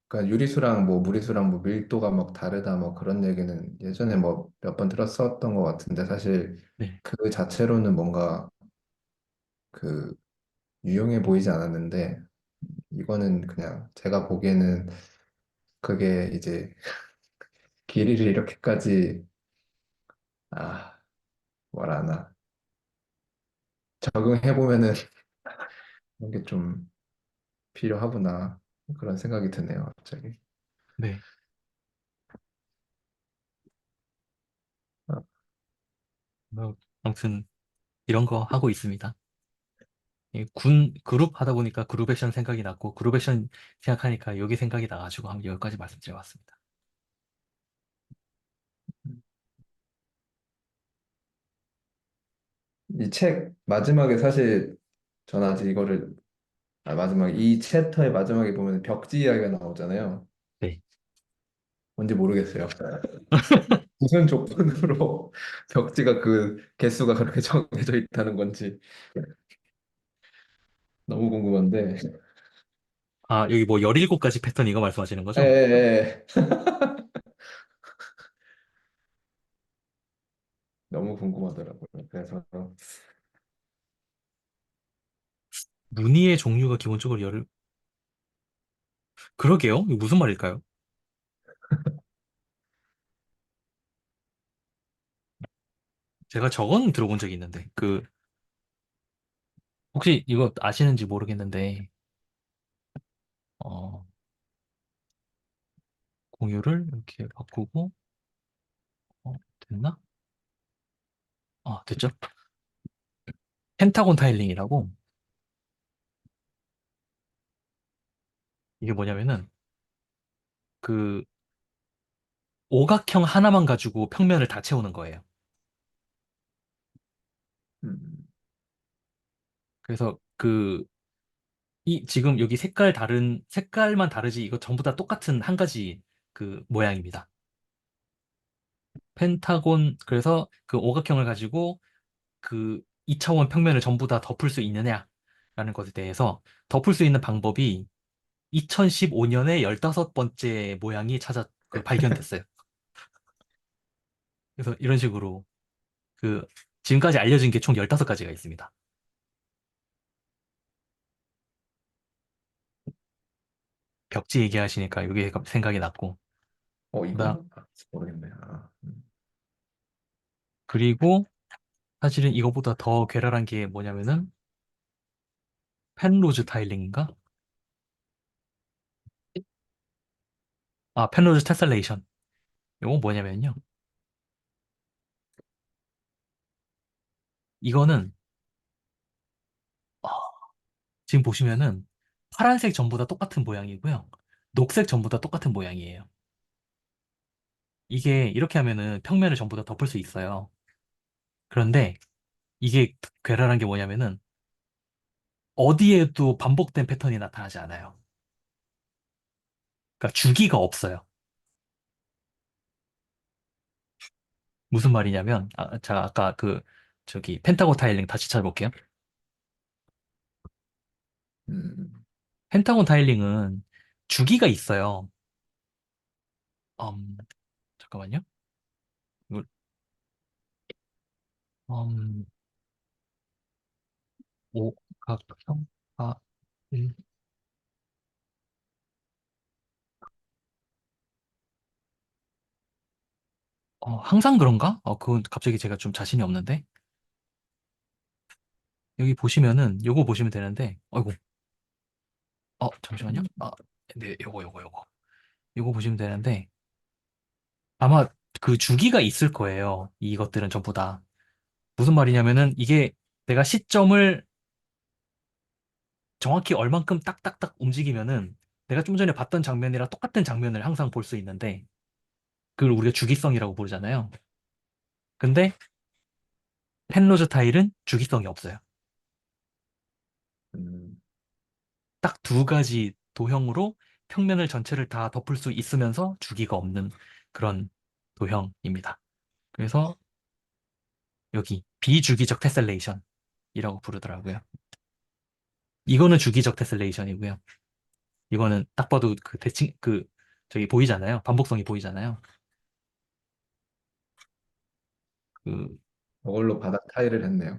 그러니까 유리수랑 뭐 무리수랑 뭐 밀도가 막 다르다 뭐 그런 얘기는 예전에 뭐 몇 번 들었었던 것 같은데 사실 네, 그 자체로는 뭔가 그 유용해 보이지 않았는데 이거는 그냥 제가 보기에는 그게 이제 길이를 이렇게까지 뭐라 하나 적응해 보면은 그런 게 좀 필요하구나 그런 생각이 드네요 갑자기. 네. 아, 아무튼 이런 거 하고 있습니다. 그룹 하다 보니까 그룹 액션 생각이 났고 그룹 액션 생각하니까 여기 생각이 나가지고 한번 여기까지 말씀드려봤습니다. 이 책 마지막에 사실 전 아직 이거를 마지막 이 챕터의 마지막에 보면 벽지 이야기가 나오잖아요. 네. 뭔지 모르겠어요. 무슨 조건으로 벽지가 그 개수가 그렇게 정해져 있다는 건지 너무 궁금한데. 아, 여기 뭐 17가지 패턴 이거 말씀하시는 거죠? 에 너무 궁금하더라고요. 그래서 무늬의 종류가 기본적으로 그러게요. 이거 무슨 말일까요? 제가 저건 들어본 적이 있는데, 혹시 이거 아시는지 모르겠는데, 어, 공유를 이렇게 바꾸고, 됐나? 됐죠? 펜타곤 타일링이라고, 이게 뭐냐면은, 그, 오각형 하나만 가지고 평면을 다 채우는 거예요. 음, 그래서 지금 여기 색깔만 다르지, 이거 전부 다 똑같은 한 가지 모양입니다. 그래서 그 오각형을 가지고 그 2차원 평면을 전부 다 덮을 수 있느냐라는 것에 대해서 덮을 수 있는 방법이 2015년에 15번째 모양이 발견됐어요. 그래서 이런 식으로 그 지금까지 알려진 게 총 15가지가 있습니다. 벽지 얘기하시니까 이게 생각이 났고 그다 이거? 모르겠네. 그리고 사실은 이거보다 더 괴랄한 게 뭐냐면은 펜로즈 타일링인가? 펜로즈 테셀레이션. 이거 뭐냐면요. 이거는 어, 지금 보시면은 파란색 전부 다 똑같은 모양이고요. 녹색 전부 다 똑같은 모양이에요. 이게 이렇게 하면은 평면을 전부 다 덮을 수 있어요. 그런데 이게 괴랄한 게 뭐냐면은 어디에도 반복된 패턴이 나타나지 않아요. 그러니까 주기가 없어요. 무슨 말이냐면, 자, 아까 저기 펜타곤 타일링 다시 찾아볼게요. 음, 펜타곤 타일링은 주기가 있어요. 잠깐만요. 이걸, 음, 오각형, 아, 항상 그런가? 그건 갑자기 제가 좀 자신이 없는데. 여기 보시면은, 요거 보시면 되는데, 아이고, 잠시만요. 네, 요거. 요거 보시면 되는데, 아마 그 주기가 있을 거예요. 이것들은 전부 다. 무슨 말이냐면은, 이게 내가 시점을 정확히 얼만큼 딱딱딱 움직이면은, 내가 좀 전에 봤던 장면이랑 똑같은 장면을 항상 볼 수 있는데, 그걸 우리가 주기성이라고 부르잖아요. 근데, 펜로즈 타일은 주기성이 없어요. 음, 딱 두 가지 도형으로 평면을 전체를 다 덮을 수 있으면서 주기가 없는 그런 도형입니다. 그래서 여기 비주기적 테셀레이션이라고 부르더라고요. 이거는 주기적 테셀레이션이고요. 이거는 딱 봐도 그 대칭 저기 보이잖아요. 반복성이 보이잖아요. 그 저걸로 바닥 타일을 했네요.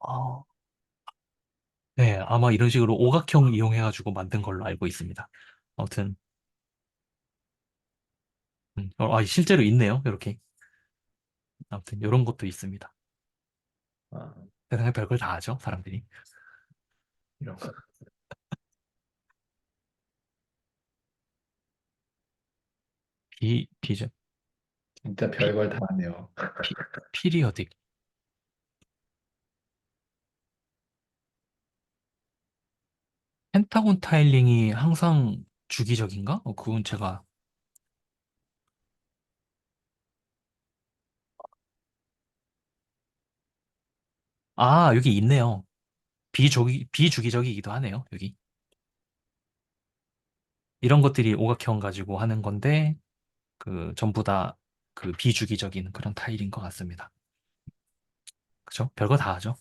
어, 네, 아마 이런 식으로 오각형 이용해가지고 만든 걸로 알고 있습니다. 아무튼 실제로 있네요. 이렇게 아무튼 이런 것도 있습니다. 아, 세상에 별걸 다 하죠, 사람들이. 이런 거. 비죠. 진짜 피, 별걸 다 하네요. 피리어딕. 펜타곤 타일링이 항상 주기적인가? 그건 제가, 여기 있네요. 비주기적이기도 하네요, 여기. 이런 것들이 오각형 가지고 하는 건데, 전부 다 그 비주기적인 그런 타일인 것 같습니다. 그죠? 별거 다 하죠.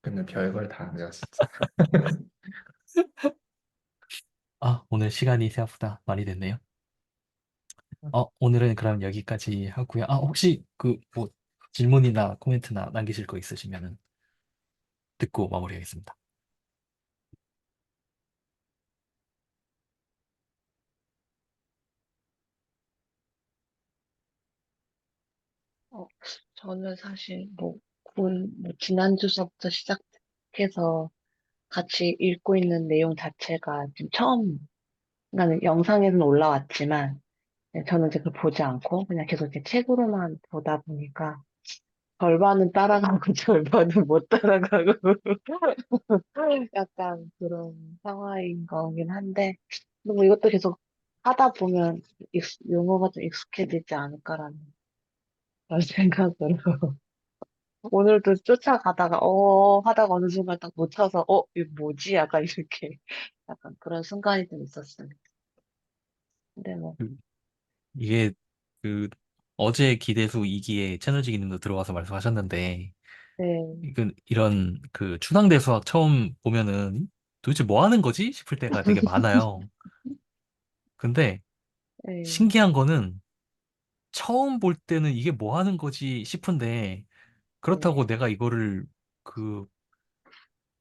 근데 별걸 다 하네요, 진짜. 오늘 시간이 생각보다 많이 됐네요. 오늘은 그럼 여기까지 하고요. 혹시 뭐, 질문이나 코멘트나 남기실 거 있으시면은 듣고 마무리하겠습니다. 어, 저는 사실 지난주 수업부터 시작해서 같이 읽고 있는 내용 자체가 지금 그러니까 영상에는 올라왔지만, 네, 저는 이제 그걸 보지 않고 그냥 계속 이렇게 책으로만 보다 보니까 절반은 따라가고 절반은 못 따라가고 약간 그런 상황인 거긴 한데, 근데 뭐 이것도 계속 하다 보면 용어가 좀 익숙해지지 않을까라는 그런 생각으로. 오늘도 쫓아가다가, 하다가 어느 순간 딱 놓쳐서, 이거 뭐지? 약간 이렇게, 약간 그런 순간이 좀 있었습니다. 근데 뭐, 그- 이게 그 어제 기대수 2기에 채널지기 님도 들어와서 말씀하셨는데 네, 이런 그 추상대 수학 처음 보면은 도대체 뭐 하는 거지 싶을 때가 되게 많아요. 근데 네, 신기한 거는 처음 볼 때는 이게 뭐 하는 거지 싶은데 그렇다고 네, 내가 이거를 그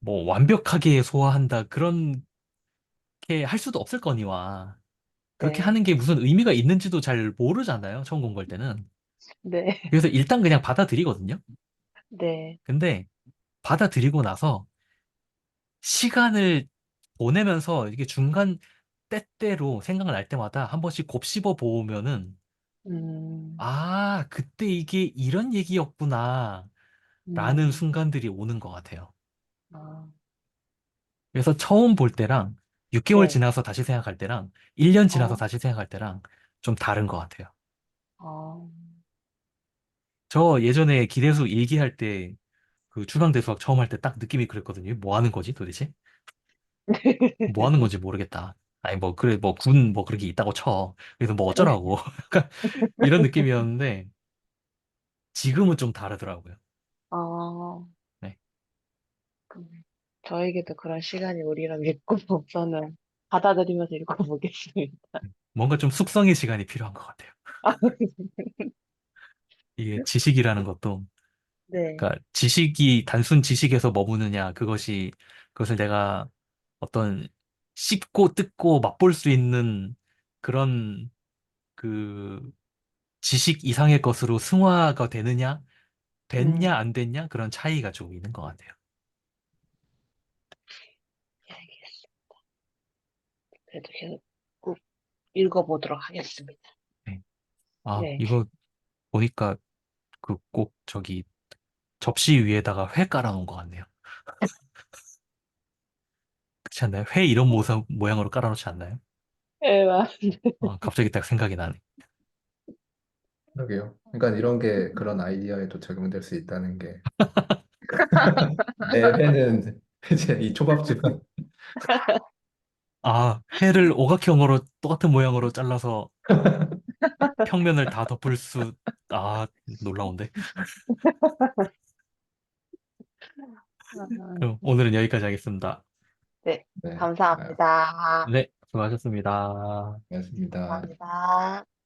뭐 완벽하게 소화한다 그렇게 할 수도 없을 거니와 그렇게 네, 하는 게 무슨 의미가 있는지도 잘 모르잖아요. 처음 공부할 때는. 네, 그래서 일단 그냥 받아들이거든요. 네, 근데 받아들이고 나서 시간을 보내면서 이게 중간 때때로 생각날 때마다 한 번씩 곱씹어 보면은 음, 그때 이게 이런 얘기였구나 라는 음, 순간들이 오는 것 같아요. 아, 그래서 처음 볼 때랑 6개월 네, 지나서 다시 생각할 때랑 1년 지나서 어, 다시 생각할 때랑 좀 다른 것 같아요. 어, 저 예전에 기대수 일기할 때 그 추상대수학 처음 할 때 딱 느낌이 그랬거든요. 뭐 하는 거지 도대체? 뭐 하는 건지 모르겠다. 아니 뭐 그래 뭐 군 뭐 그런 게 있다고 쳐. 그래서 뭐 어쩌라고. 약간 이런 느낌이었는데 지금은 좀 다르더라고요. 어, 네. 그, 저에게도 그런 시간이 오리라 믿고, 저는 받아들이면서 읽어보겠습니다. 뭔가 좀 숙성의 시간이 필요한 것 같아요. 이게 지식이라는 것도 네, 그러니까 지식이 단순 지식에서 머무느냐 그것을 내가 어떤 씹고 뜯고 맛볼 수 있는 그런 그 지식 이상의 것으로 승화가 되느냐, 됐냐, 음, 안 됐냐, 그런 차이가 좀 있는 것 같아요. 예, 알겠습니다. 그래도 계속 꼭 읽어보도록 하겠습니다. 네. 아, 네. 이거 보니까 그 꼭 저기 접시 위에다가 회 깔아놓은 것 같네요. 그렇지 않나요? 회 이런 모양으로 깔아놓지 않나요? 예, 갑자기 딱 생각이 나네. 그러게요. 그러니까 이런 게 그런 아이디어에도 적용될 수 있다는 게 내 회는 이제 이 초밥집은 회를 오각형으로 똑같은 모양으로 잘라서 평면을 다 덮을 아, 놀라운데. 그럼 오늘은 여기까지 하겠습니다. 네, 네, 아, 감사합니다. 네, 수고하셨습니다. 고맙습니다. 감사합니다.